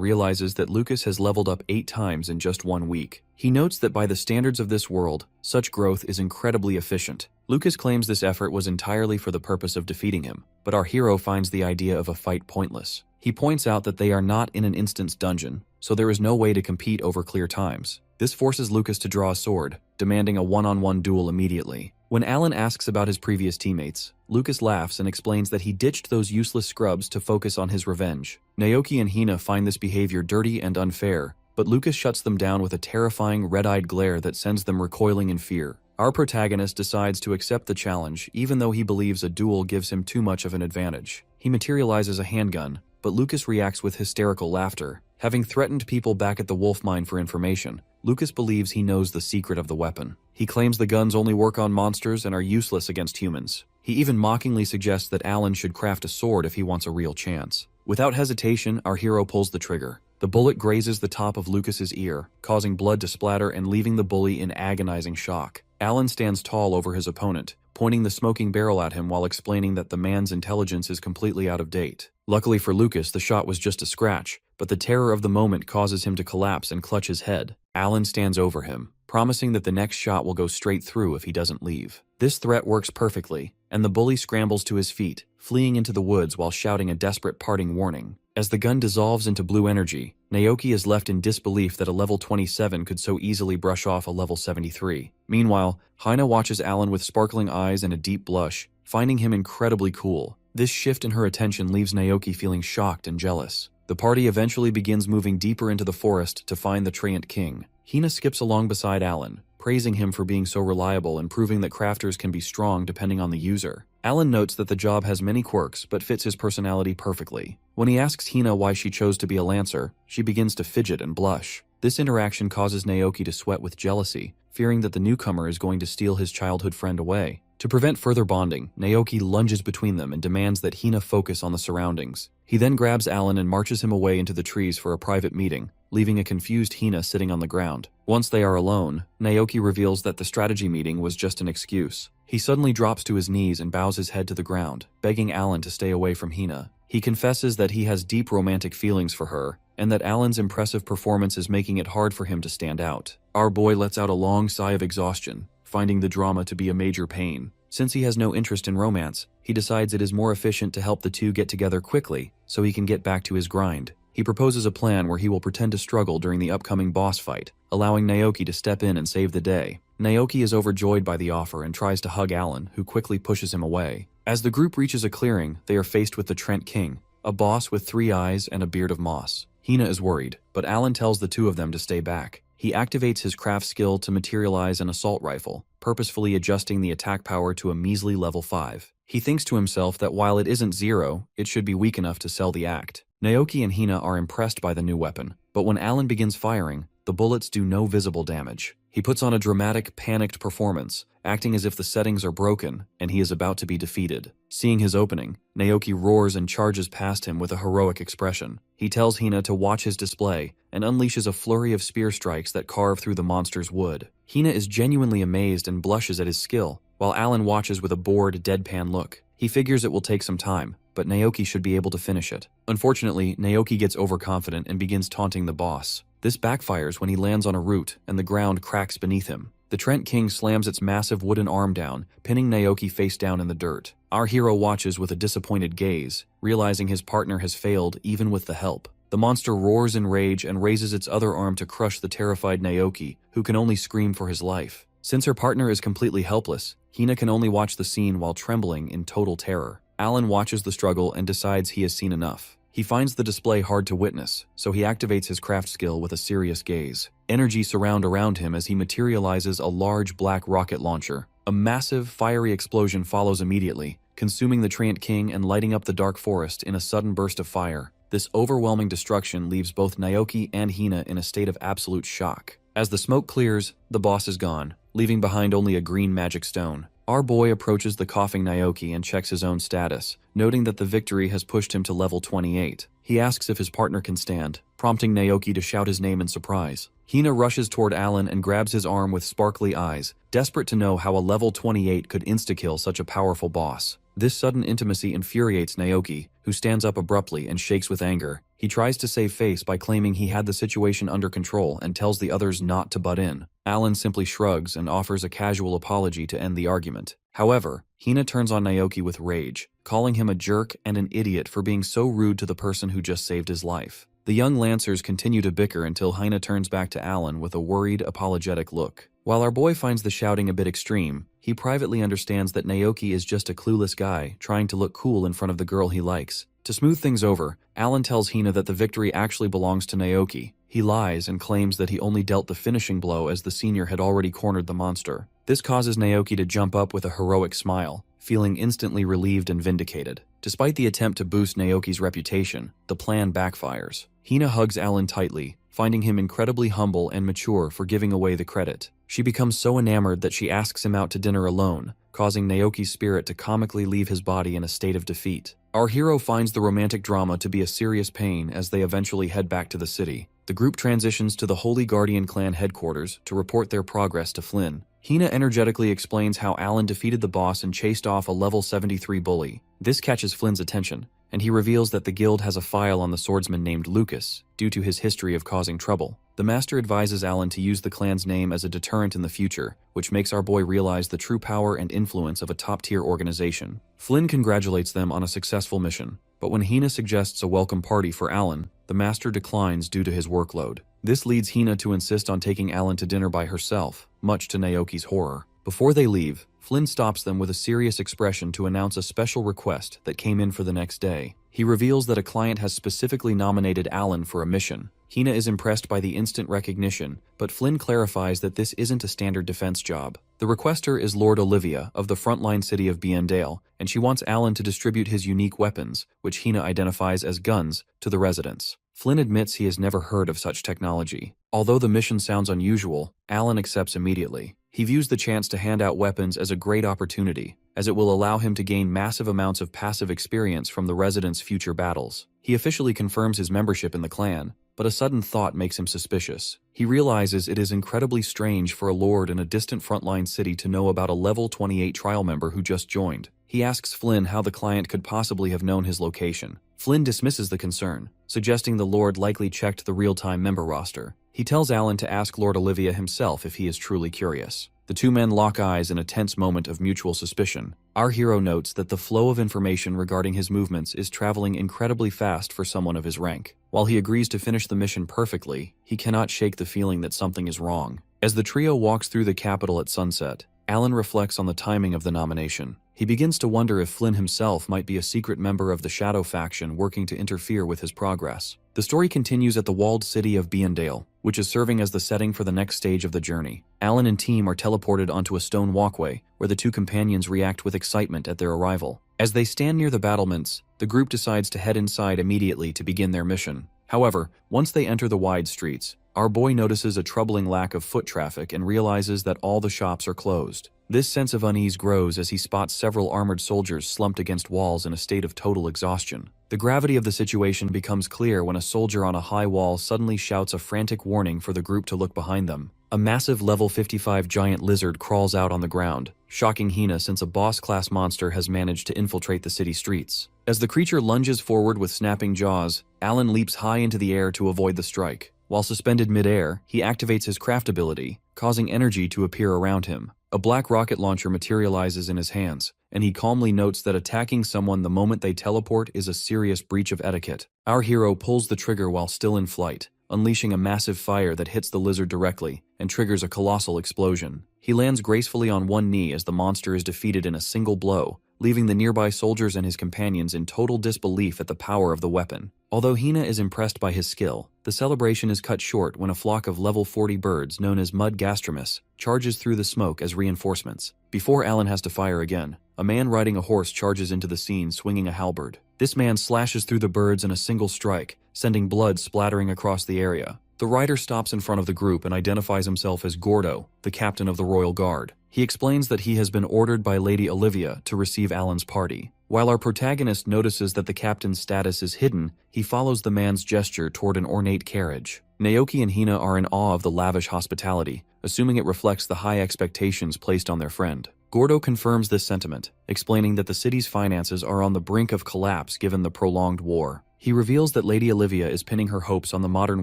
realizes that Lucas has leveled up 8 times in just 1 week. He notes that by the standards of this world, such growth is incredibly efficient. Lucas claims this effort was entirely for the purpose of defeating him, but our hero finds the idea of a fight pointless. He points out that they are not in an instance dungeon, so there is no way to compete over clear times. This forces Lucas to draw a sword, demanding a one-on-one duel immediately. When Alan asks about his previous teammates, Lucas laughs and explains that he ditched those useless scrubs to focus on his revenge. Naoki and Hina find this behavior dirty and unfair, but Lucas shuts them down with a terrifying red-eyed glare that sends them recoiling in fear. Our protagonist decides to accept the challenge even though he believes a duel gives him too much of an advantage. He materializes a handgun, but Lucas reacts with hysterical laughter. Having threatened people back at the wolf mine for information, Lucas believes he knows the secret of the weapon. He claims the guns only work on monsters and are useless against humans. He even mockingly suggests that Alan should craft a sword if he wants a real chance. Without hesitation, our hero pulls the trigger. The bullet grazes the top of Lucas's ear, causing blood to splatter and leaving the bully in agonizing shock. Alan stands tall over his opponent, pointing the smoking barrel at him while explaining that the man's intelligence is completely out of date. Luckily for Lucas, the shot was just a scratch, but the terror of the moment causes him to collapse and clutch his head. Alan stands over him, promising that the next shot will go straight through if he doesn't leave. This threat works perfectly, and the bully scrambles to his feet, fleeing into the woods while shouting a desperate parting warning. As the gun dissolves into blue energy, Naoki is left in disbelief that a level 27 could so easily brush off a level 73. Meanwhile, Hina watches Alan with sparkling eyes and a deep blush, finding him incredibly cool. This shift in her attention leaves Naoki feeling shocked and jealous. The party eventually begins moving deeper into the forest to find the Treant King. Hina skips along beside Alan, praising him for being so reliable and proving that crafters can be strong depending on the user. Alan notes that the job has many quirks but fits his personality perfectly. When he asks Hina why she chose to be a lancer, she begins to fidget and blush. This interaction causes Naoki to sweat with jealousy, fearing that the newcomer is going to steal his childhood friend away. To prevent further bonding, Naoki lunges between them and demands that Hina focus on the surroundings. He then grabs Alan and marches him away into the trees for a private meeting, leaving a confused Hina sitting on the ground. Once they are alone, Naoki reveals that the strategy meeting was just an excuse. He suddenly drops to his knees and bows his head to the ground, begging Alan to stay away from Hina. He confesses that he has deep romantic feelings for her, and that Alan's impressive performance is making it hard for him to stand out. Our boy lets out a long sigh of exhaustion, finding the drama to be a major pain. Since he has no interest in romance, he decides it is more efficient to help the two get together quickly so he can get back to his grind. He proposes a plan where he will pretend to struggle during the upcoming boss fight, allowing Naoki to step in and save the day. Naoki is overjoyed by the offer and tries to hug Alan, who quickly pushes him away. As the group reaches a clearing, they are faced with the Treant King, a boss with 3 eyes and a beard of moss. Hina is worried, but Alan tells the two of them to stay back. He activates his craft skill to materialize an assault rifle, purposefully adjusting the attack power to a measly level 5. He thinks to himself that while it isn't 0, it should be weak enough to sell the act. Naoki and Hina are impressed by the new weapon, but when Alan begins firing, the bullets do no visible damage. He puts on a dramatic, panicked performance, acting as if the settings are broken and he is about to be defeated. Seeing his opening, Naoki roars and charges past him with a heroic expression. He tells Hina to watch his display and unleashes a flurry of spear strikes that carve through the monster's wood. Hina is genuinely amazed and blushes at his skill, while Alan watches with a bored, deadpan look. He figures it will take some time, but Naoki should be able to finish it. Unfortunately, Naoki gets overconfident and begins taunting the boss. This backfires when he lands on a root and the ground cracks beneath him. The Trent King slams its massive wooden arm down, pinning Naoki face down in the dirt. Our hero watches with a disappointed gaze, realizing his partner has failed even with the help. The monster roars in rage and raises its other arm to crush the terrified Naoki, who can only scream for his life. Since her partner is completely helpless, Hina can only watch the scene while trembling in total terror. Alan watches the struggle and decides he has seen enough. He finds the display hard to witness, so he activates his craft skill with a serious gaze. Energy surround around him as he materializes a large black rocket launcher. A massive, fiery explosion follows immediately, consuming the Trent King and lighting up the dark forest in a sudden burst of fire. This overwhelming destruction leaves both Naoki and Hina in a state of absolute shock. As the smoke clears, the boss is gone, leaving behind only a green magic stone. Our boy approaches the coughing Naoki and checks his own status, noting that the victory has pushed him to level 28. He asks if his partner can stand, prompting Naoki to shout his name in surprise. Hina rushes toward Alan and grabs his arm with sparkly eyes, desperate to know how a level 28 could insta-kill such a powerful boss. This sudden intimacy infuriates Naoki, who stands up abruptly and shakes with anger. He tries to save face by claiming he had the situation under control and tells the others not to butt in. Alan simply shrugs and offers a casual apology to end the argument. However, Hina turns on Naoki with rage, calling him a jerk and an idiot for being so rude to the person who just saved his life. The young Lancers continue to bicker until Hina turns back to Alan with a worried, apologetic look. While our boy finds the shouting a bit extreme, he privately understands that Naoki is just a clueless guy trying to look cool in front of the girl he likes. To smooth things over, Alan tells Hina that the victory actually belongs to Naoki. He lies and claims that he only dealt the finishing blow as the senior had already cornered the monster. This causes Naoki to jump up with a heroic smile, feeling instantly relieved and vindicated. Despite the attempt to boost Naoki's reputation, the plan backfires. Hina hugs Alan tightly, finding him incredibly humble and mature for giving away the credit. She becomes so enamored that she asks him out to dinner alone, causing Naoki's spirit to comically leave his body in a state of defeat. Our hero finds the romantic drama to be a serious pain as they eventually head back to the city. The group transitions to the Holy Guardian clan headquarters to report their progress to Flynn. Hina energetically explains how Alan defeated the boss and chased off a level 73 bully. This catches Flynn's attention, and he reveals that the guild has a file on the swordsman named Lucas, due to his history of causing trouble. The master advises Alan to use the clan's name as a deterrent in the future, which makes our boy realize the true power and influence of a top-tier organization. Flynn congratulates them on a successful mission, but when Hina suggests a welcome party for Alan, the master declines due to his workload. This leads Hina to insist on taking Alan to dinner by herself, much to Naoki's horror. Before they leave, Flynn stops them with a serious expression to announce a special request that came in for the next day. He reveals that a client has specifically nominated Alan for a mission. Hina is impressed by the instant recognition, but Flynn clarifies that this isn't a standard defense job. The requester is Lord Olivia of the frontline city of Biendale, and she wants Alan to distribute his unique weapons, which Hina identifies as guns, to the residents. Flynn admits he has never heard of such technology. Although the mission sounds unusual, Alan accepts immediately. He views the chance to hand out weapons as a great opportunity, as it will allow him to gain massive amounts of passive experience from the residents' future battles. He officially confirms his membership in the clan, but a sudden thought makes him suspicious. He realizes it is incredibly strange for a lord in a distant frontline city to know about a level 28 trial member who just joined. He asks Flynn how the client could possibly have known his location. Flynn dismisses the concern, suggesting the lord likely checked the real-time member roster. He tells Alan to ask Lord Olivia himself if he is truly curious. The two men lock eyes in a tense moment of mutual suspicion. Our hero notes that the flow of information regarding his movements is traveling incredibly fast for someone of his rank. While he agrees to finish the mission perfectly, he cannot shake the feeling that something is wrong. As the trio walks through the capital at sunset, Alan reflects on the timing of the nomination. He begins to wonder if Flynn himself might be a secret member of the Shadow faction working to interfere with his progress. The story continues at the walled city of Biendale, which is serving as the setting for the next stage of the journey. Alan and team are teleported onto a stone walkway, where the two companions react with excitement at their arrival. As they stand near the battlements, the group decides to head inside immediately to begin their mission. However, once they enter the wide streets, our boy notices a troubling lack of foot traffic and realizes that all the shops are closed. This sense of unease grows as he spots several armored soldiers slumped against walls in a state of total exhaustion. The gravity of the situation becomes clear when a soldier on a high wall suddenly shouts a frantic warning for the group to look behind them. A massive level 55 giant lizard crawls out on the ground, shocking Hina since a boss-class monster has managed to infiltrate the city streets. As the creature lunges forward with snapping jaws, Alan leaps high into the air to avoid the strike. While suspended mid-air, he activates his craft ability, causing energy to appear around him. A black rocket launcher materializes in his hands, and he calmly notes that attacking someone the moment they teleport is a serious breach of etiquette. Our hero pulls the trigger while still in flight, unleashing a massive fire that hits the lizard directly and triggers a colossal explosion. He lands gracefully on one knee as the monster is defeated in a single blow, leaving the nearby soldiers and his companions in total disbelief at the power of the weapon. Although Hina is impressed by his skill, the celebration is cut short when a flock of level 40 birds known as mud gastromus charges through the smoke as reinforcements. Before Alan has to fire again, a man riding a horse charges into the scene swinging a halberd. This man slashes through the birds in a single strike, sending blood splattering across the area. The rider stops in front of the group and identifies himself as Gordo, the captain of the Royal Guard. He explains that he has been ordered by Lady Olivia to receive Alan's party. While our protagonist notices that the captain's status is hidden, he follows the man's gesture toward an ornate carriage. Naoki and Hina are in awe of the lavish hospitality, assuming it reflects the high expectations placed on their friend. Gordo confirms this sentiment, explaining that the city's finances are on the brink of collapse given the prolonged war. He reveals that Lady Olivia is pinning her hopes on the modern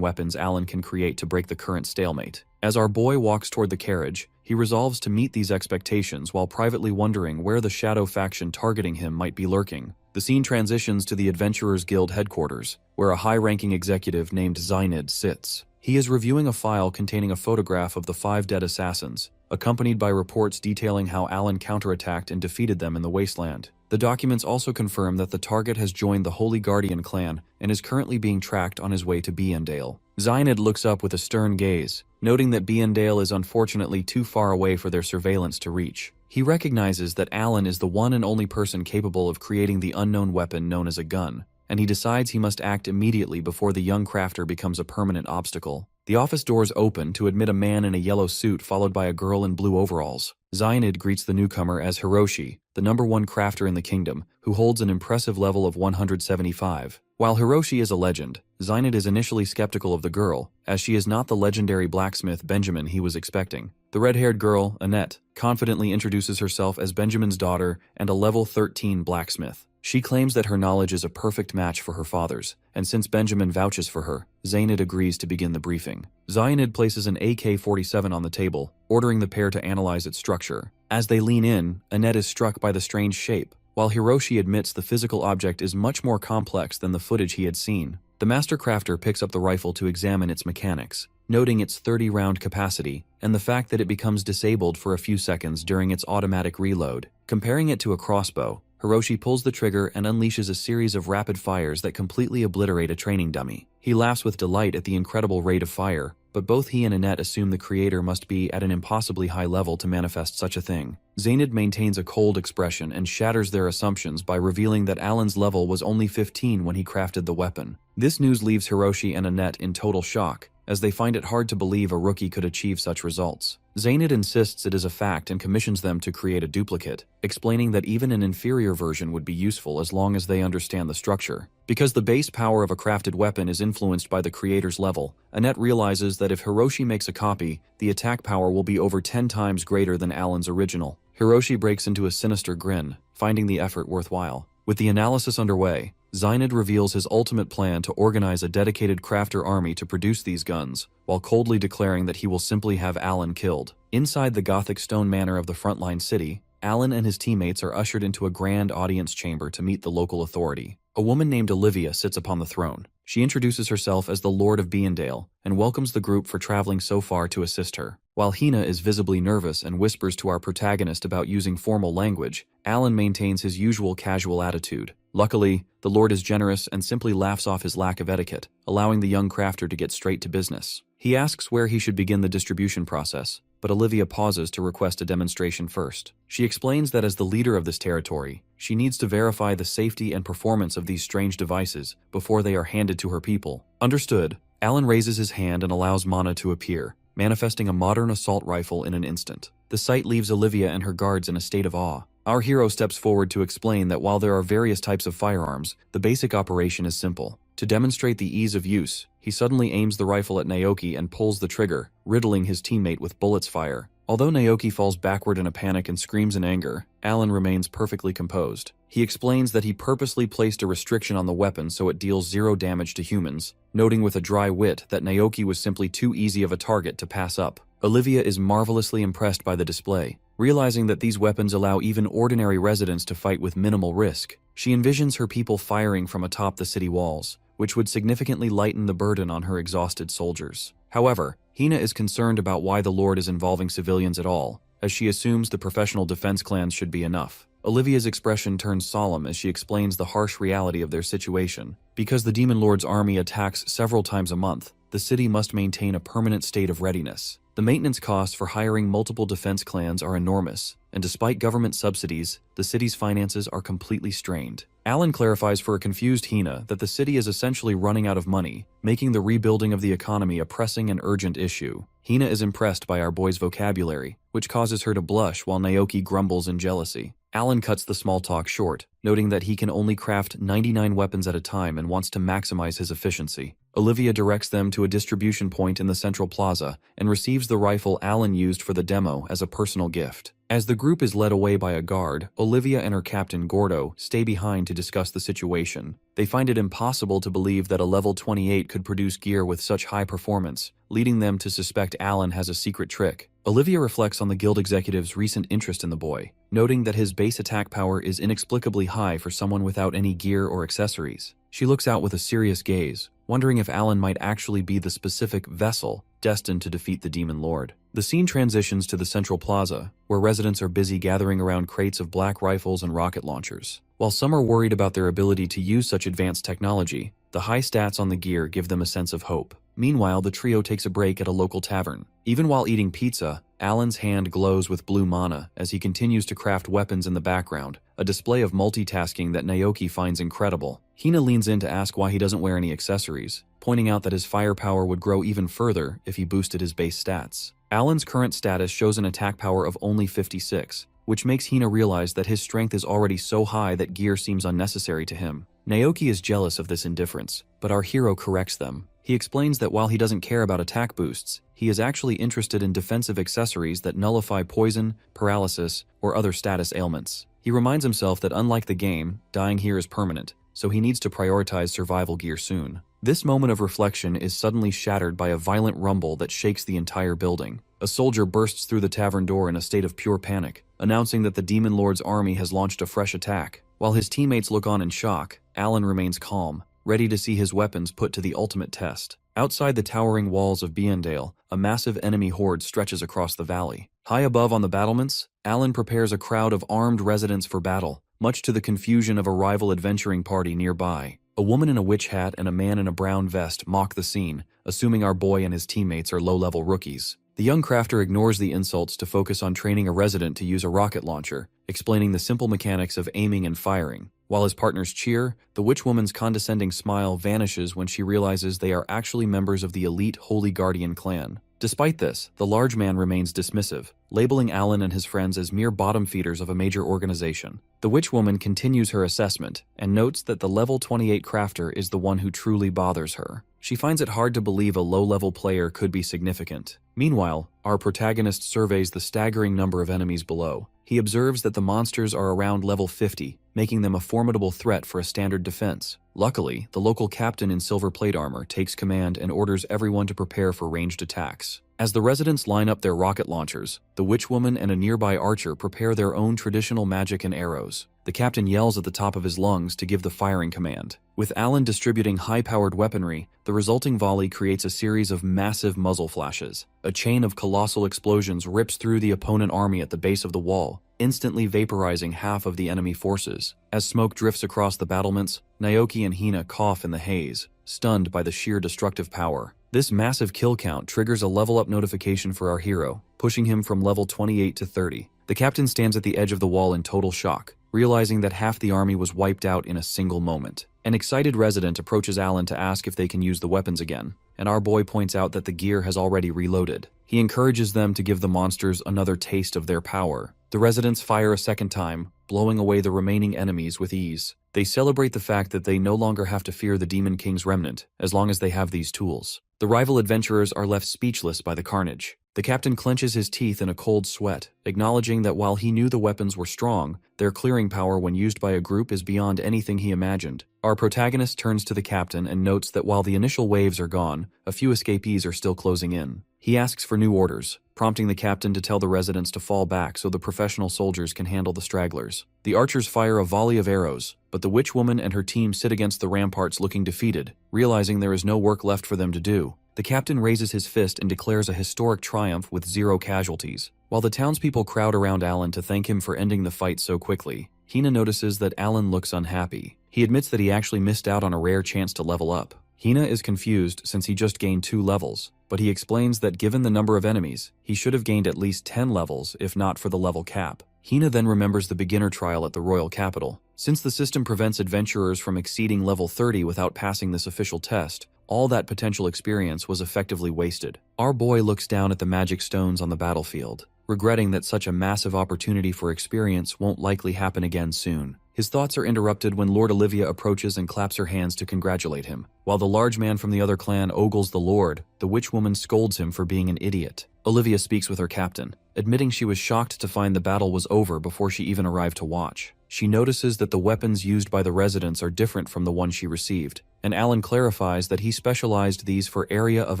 weapons Alan can create to break the current stalemate. As our boy walks toward the carriage, he resolves to meet these expectations while privately wondering where the shadow faction targeting him might be lurking. The scene transitions to the Adventurers Guild headquarters, where a high-ranking executive named Zynid sits. He is reviewing a file containing a photograph of the 5 dead assassins, accompanied by reports detailing how Alan counterattacked and defeated them in the wasteland. The documents also confirm that the target has joined the Holy Guardian clan and is currently being tracked on his way to Biendale. Zynid looks up with a stern gaze, noting that Biendale is unfortunately too far away for their surveillance to reach. He recognizes that Alan is the one and only person capable of creating the unknown weapon known as a gun, and he decides he must act immediately before the young crafter becomes a permanent obstacle. The office doors open to admit a man in a yellow suit followed by a girl in blue overalls. Zynid greets the newcomer as Hiroshi, the #1 crafter in the kingdom, who holds an impressive level of 175. While Hiroshi is a legend, Zynid is initially skeptical of the girl, as she is not the legendary blacksmith Benjamin he was expecting. The red-haired girl, Annette, confidently introduces herself as Benjamin's daughter and a level 13 blacksmith. She claims that her knowledge is a perfect match for her father's, and since Benjamin vouches for her, Zynid agrees to begin the briefing. Zynid places an AK-47 on the table, ordering the pair to analyze its structure. As they lean in, Annette is struck by the strange shape, while Hiroshi admits the physical object is much more complex than the footage he had seen. The master crafter picks up the rifle to examine its mechanics, noting its 30-round capacity and the fact that it becomes disabled for a few seconds during its automatic reload. Comparing it to a crossbow, Hiroshi pulls the trigger and unleashes a series of rapid fires that completely obliterate a training dummy. He laughs with delight at the incredible rate of fire, but both he and Annette assume the creator must be at an impossibly high level to manifest such a thing. Zynid maintains a cold expression and shatters their assumptions by revealing that Alan's level was only 15 when he crafted the weapon. This news leaves Hiroshi and Annette in total shock, as they find it hard to believe a rookie could achieve such results. Zynid insists it is a fact and commissions them to create a duplicate, explaining that even an inferior version would be useful as long as they understand the structure. Because the base power of a crafted weapon is influenced by the creator's level, Annette realizes that if Hiroshi makes a copy, the attack power will be over 10 times greater than Alan's original. Hiroshi breaks into a sinister grin, finding the effort worthwhile. With the analysis underway, Zynid reveals his ultimate plan to organize a dedicated crafter army to produce these guns, while coldly declaring that he will simply have Alan killed. Inside the Gothic stone manor of the frontline city, Alan and his teammates are ushered into a grand audience chamber to meet the local authority. A woman named Olivia sits upon the throne. She introduces herself as the Lord of Biendale and welcomes the group for traveling so far to assist her. While Hina is visibly nervous and whispers to our protagonist about using formal language, Alan maintains his usual casual attitude. Luckily, the Lord is generous and simply laughs off his lack of etiquette, allowing the young crafter to get straight to business. He asks where he should begin the distribution process, but Olivia pauses to request a demonstration first. She explains that as the leader of this territory, she needs to verify the safety and performance of these strange devices before they are handed to her people. Understood. Alan raises his hand and allows Mana to appear, manifesting a modern assault rifle in an instant. The sight leaves Olivia and her guards in a state of awe. Our hero steps forward to explain that while there are various types of firearms, the basic operation is simple. To demonstrate the ease of use, he suddenly aims the rifle at Naoki and pulls the trigger, riddling his teammate with bullets fire. Although Naoki falls backward in a panic and screams in anger, Alan remains perfectly composed. He explains that he purposely placed a restriction on the weapon so it deals 0 damage to humans, noting with a dry wit that Naoki was simply too easy of a target to pass up. Olivia is marvelously impressed by the display. Realizing that these weapons allow even ordinary residents to fight with minimal risk, she envisions her people firing from atop the city walls, which would significantly lighten the burden on her exhausted soldiers. However, Hina is concerned about why the Lord is involving civilians at all, as she assumes the professional defense clans should be enough. Olivia's expression turns solemn as she explains the harsh reality of their situation. Because the Demon Lord's army attacks several times a month, the city must maintain a permanent state of readiness. The maintenance costs for hiring multiple defense clans are enormous, and despite government subsidies, the city's finances are completely strained. Alan clarifies for a confused Hina that the city is essentially running out of money, making the rebuilding of the economy a pressing and urgent issue. Hina is impressed by our boy's vocabulary, which causes her to blush while Naoki grumbles in jealousy. Alan cuts the small talk short, noting that he can only craft 99 weapons at a time and wants to maximize his efficiency. Olivia directs them to a distribution point in the central plaza and receives the rifle Alan used for the demo as a personal gift. As the group is led away by a guard, Olivia and her captain Gordo stay behind to discuss the situation. They find it impossible to believe that a level 28 could produce gear with such high performance, leading them to suspect Alan has a secret trick. Olivia reflects on the guild executive's recent interest in the boy, noting that his base attack power is inexplicably high for someone without any gear or accessories. She looks out with a serious gaze, wondering if Alan might actually be the specific vessel destined to defeat the Demon Lord. The scene transitions to the central plaza, where residents are busy gathering around crates of black rifles and rocket launchers. While some are worried about their ability to use such advanced technology, the high stats on the gear give them a sense of hope. Meanwhile, the trio takes a break at a local tavern. Even while eating pizza, Alan's hand glows with blue mana as he continues to craft weapons in the background, a display of multitasking that Naoki finds incredible. Hina leans in to ask why he doesn't wear any accessories, pointing out that his firepower would grow even further if he boosted his base stats. Alan's current status shows an attack power of only 56, which makes Hina realize that his strength is already so high that gear seems unnecessary to him. Naoki is jealous of this indifference, but our hero corrects them. He explains that while he doesn't care about attack boosts, he is actually interested in defensive accessories that nullify poison, paralysis, or other status ailments. He reminds himself that unlike the game, dying here is permanent, so he needs to prioritize survival gear soon. This moment of reflection is suddenly shattered by a violent rumble that shakes the entire building. A soldier bursts through the tavern door in a state of pure panic, announcing that the Demon Lord's army has launched a fresh attack. While his teammates look on in shock, Alan remains calm, ready to see his weapons put to the ultimate test. Outside the towering walls of Biendale, a massive enemy horde stretches across the valley. High above on the battlements, Alan prepares a crowd of armed residents for battle, much to the confusion of a rival adventuring party nearby. A woman in a witch hat and a man in a brown vest mock the scene, assuming our boy and his teammates are low-level rookies. The young crafter ignores the insults to focus on training a resident to use a rocket launcher, explaining the simple mechanics of aiming and firing. While his partners cheer, the witch woman's condescending smile vanishes when she realizes they are actually members of the elite Holy Guardian clan. Despite this, the large man remains dismissive, labeling Alan and his friends as mere bottom feeders of a major organization. The witch woman continues her assessment and notes that the level 28 crafter is the one who truly bothers her. She finds it hard to believe a low-level player could be significant. Meanwhile, our protagonist surveys the staggering number of enemies below. He observes that the monsters are around level 50, making them a formidable threat for a standard defense. Luckily, the local captain in silver plate armor takes command and orders everyone to prepare for ranged attacks. As the residents line up their rocket launchers, the witch woman and a nearby archer prepare their own traditional magic and arrows. The captain yells at the top of his lungs to give the firing command. With Alan distributing high-powered weaponry, the resulting volley creates a series of massive muzzle flashes. A chain of colossal explosions rips through the opponent army at the base of the wall, instantly vaporizing half of the enemy forces. As smoke drifts across the battlements, Naoki and Hina cough in the haze, stunned by the sheer destructive power. This massive kill count triggers a level-up notification for our hero, pushing him from level 28 to 30. The captain stands at the edge of the wall in total shock, realizing that half the army was wiped out in a single moment. An excited resident approaches Alan to ask if they can use the weapons again, and our boy points out that the gear has already reloaded. He encourages them to give the monsters another taste of their power. The residents fire a second time, blowing away the remaining enemies with ease. They celebrate the fact that they no longer have to fear the Demon King's remnant, as long as they have these tools. The rival adventurers are left speechless by the carnage. The captain clenches his teeth in a cold sweat, acknowledging that while he knew the weapons were strong, their clearing power when used by a group is beyond anything he imagined. Our protagonist turns to the captain and notes that while the initial waves are gone, a few escapees are still closing in. He asks for new orders, prompting the captain to tell the residents to fall back so the professional soldiers can handle the stragglers. The archers fire a volley of arrows, but the witch woman and her team sit against the ramparts looking defeated, realizing there is no work left for them to do. The captain raises his fist and declares a historic triumph with 0 casualties. While the townspeople crowd around Alan to thank him for ending the fight so quickly, Hina notices that Alan looks unhappy. He admits that he actually missed out on a rare chance to level up. Hina is confused since he just gained 2 levels, but he explains that given the number of enemies, he should have gained at least 10 levels if not for the level cap. Hina then remembers the beginner trial at the royal capital. Since the system prevents adventurers from exceeding level 30 without passing this official test, all that potential experience was effectively wasted. Our boy looks down at the magic stones on the battlefield, regretting that such a massive opportunity for experience won't likely happen again soon. His thoughts are interrupted when Lord Olivia approaches and claps her hands to congratulate him. While the large man from the other clan ogles the lord, the witch woman scolds him for being an idiot. Olivia speaks with her captain, admitting she was shocked to find the battle was over before she even arrived to watch. She notices that the weapons used by the residents are different from the one she received, and Alan clarifies that he specialized these for area of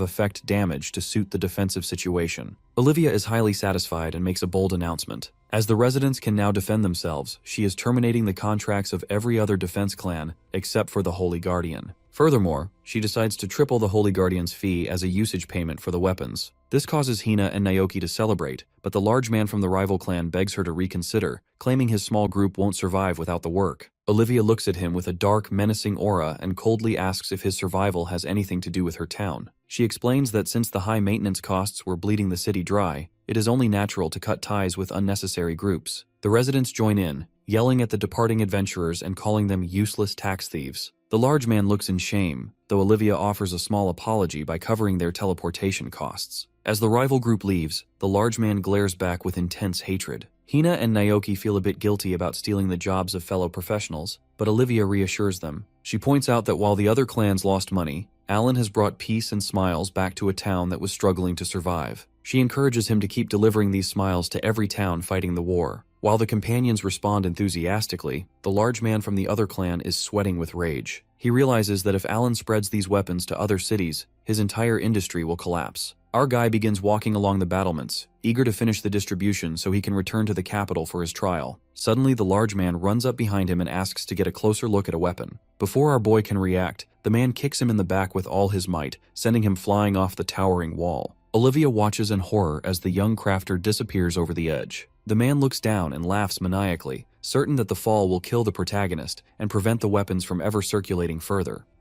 effect damage to suit the defensive situation. Olivia is highly satisfied and makes a bold announcement. As the residents can now defend themselves, she is terminating the contracts of every other defense clan except for the Holy Guardian. Furthermore, she decides to triple the Holy Guardian's fee as a usage payment for the weapons. This causes Hina and Naoki to celebrate, but the large man from the rival clan begs her to reconsider, claiming his small group won't survive without the work. Olivia looks at him with a dark, menacing aura and coldly asks if his survival has anything to do with her town. She explains that since the high maintenance costs were bleeding the city dry, it is only natural to cut ties with unnecessary groups. The residents join in, yelling at the departing adventurers and calling them useless tax thieves. The large man looks in shame, though Olivia offers a small apology by covering their teleportation costs. As the rival group leaves, the large man glares back with intense hatred. Hina and Naoki feel a bit guilty about stealing the jobs of fellow professionals, but Olivia reassures them. She points out that while the other clans lost money, Alan has brought peace and smiles back to a town that was struggling to survive. She encourages him to keep delivering these smiles to every town fighting the war. While the companions respond enthusiastically, the large man from the other clan is sweating with rage. He realizes that if Alan spreads these weapons to other cities, his entire industry will collapse. Our guy begins walking along the battlements, eager to finish the distribution so he can return to the capital for his trial. Suddenly, the large man runs up behind him and asks to get a closer look at a weapon. Before our boy can react, the man kicks him in the back with all his might, sending him flying off the towering wall. Olivia watches in horror as the young crafter disappears over the edge. The man looks down and laughs maniacally, certain that the fall will kill the protagonist and prevent the weapons from ever circulating further.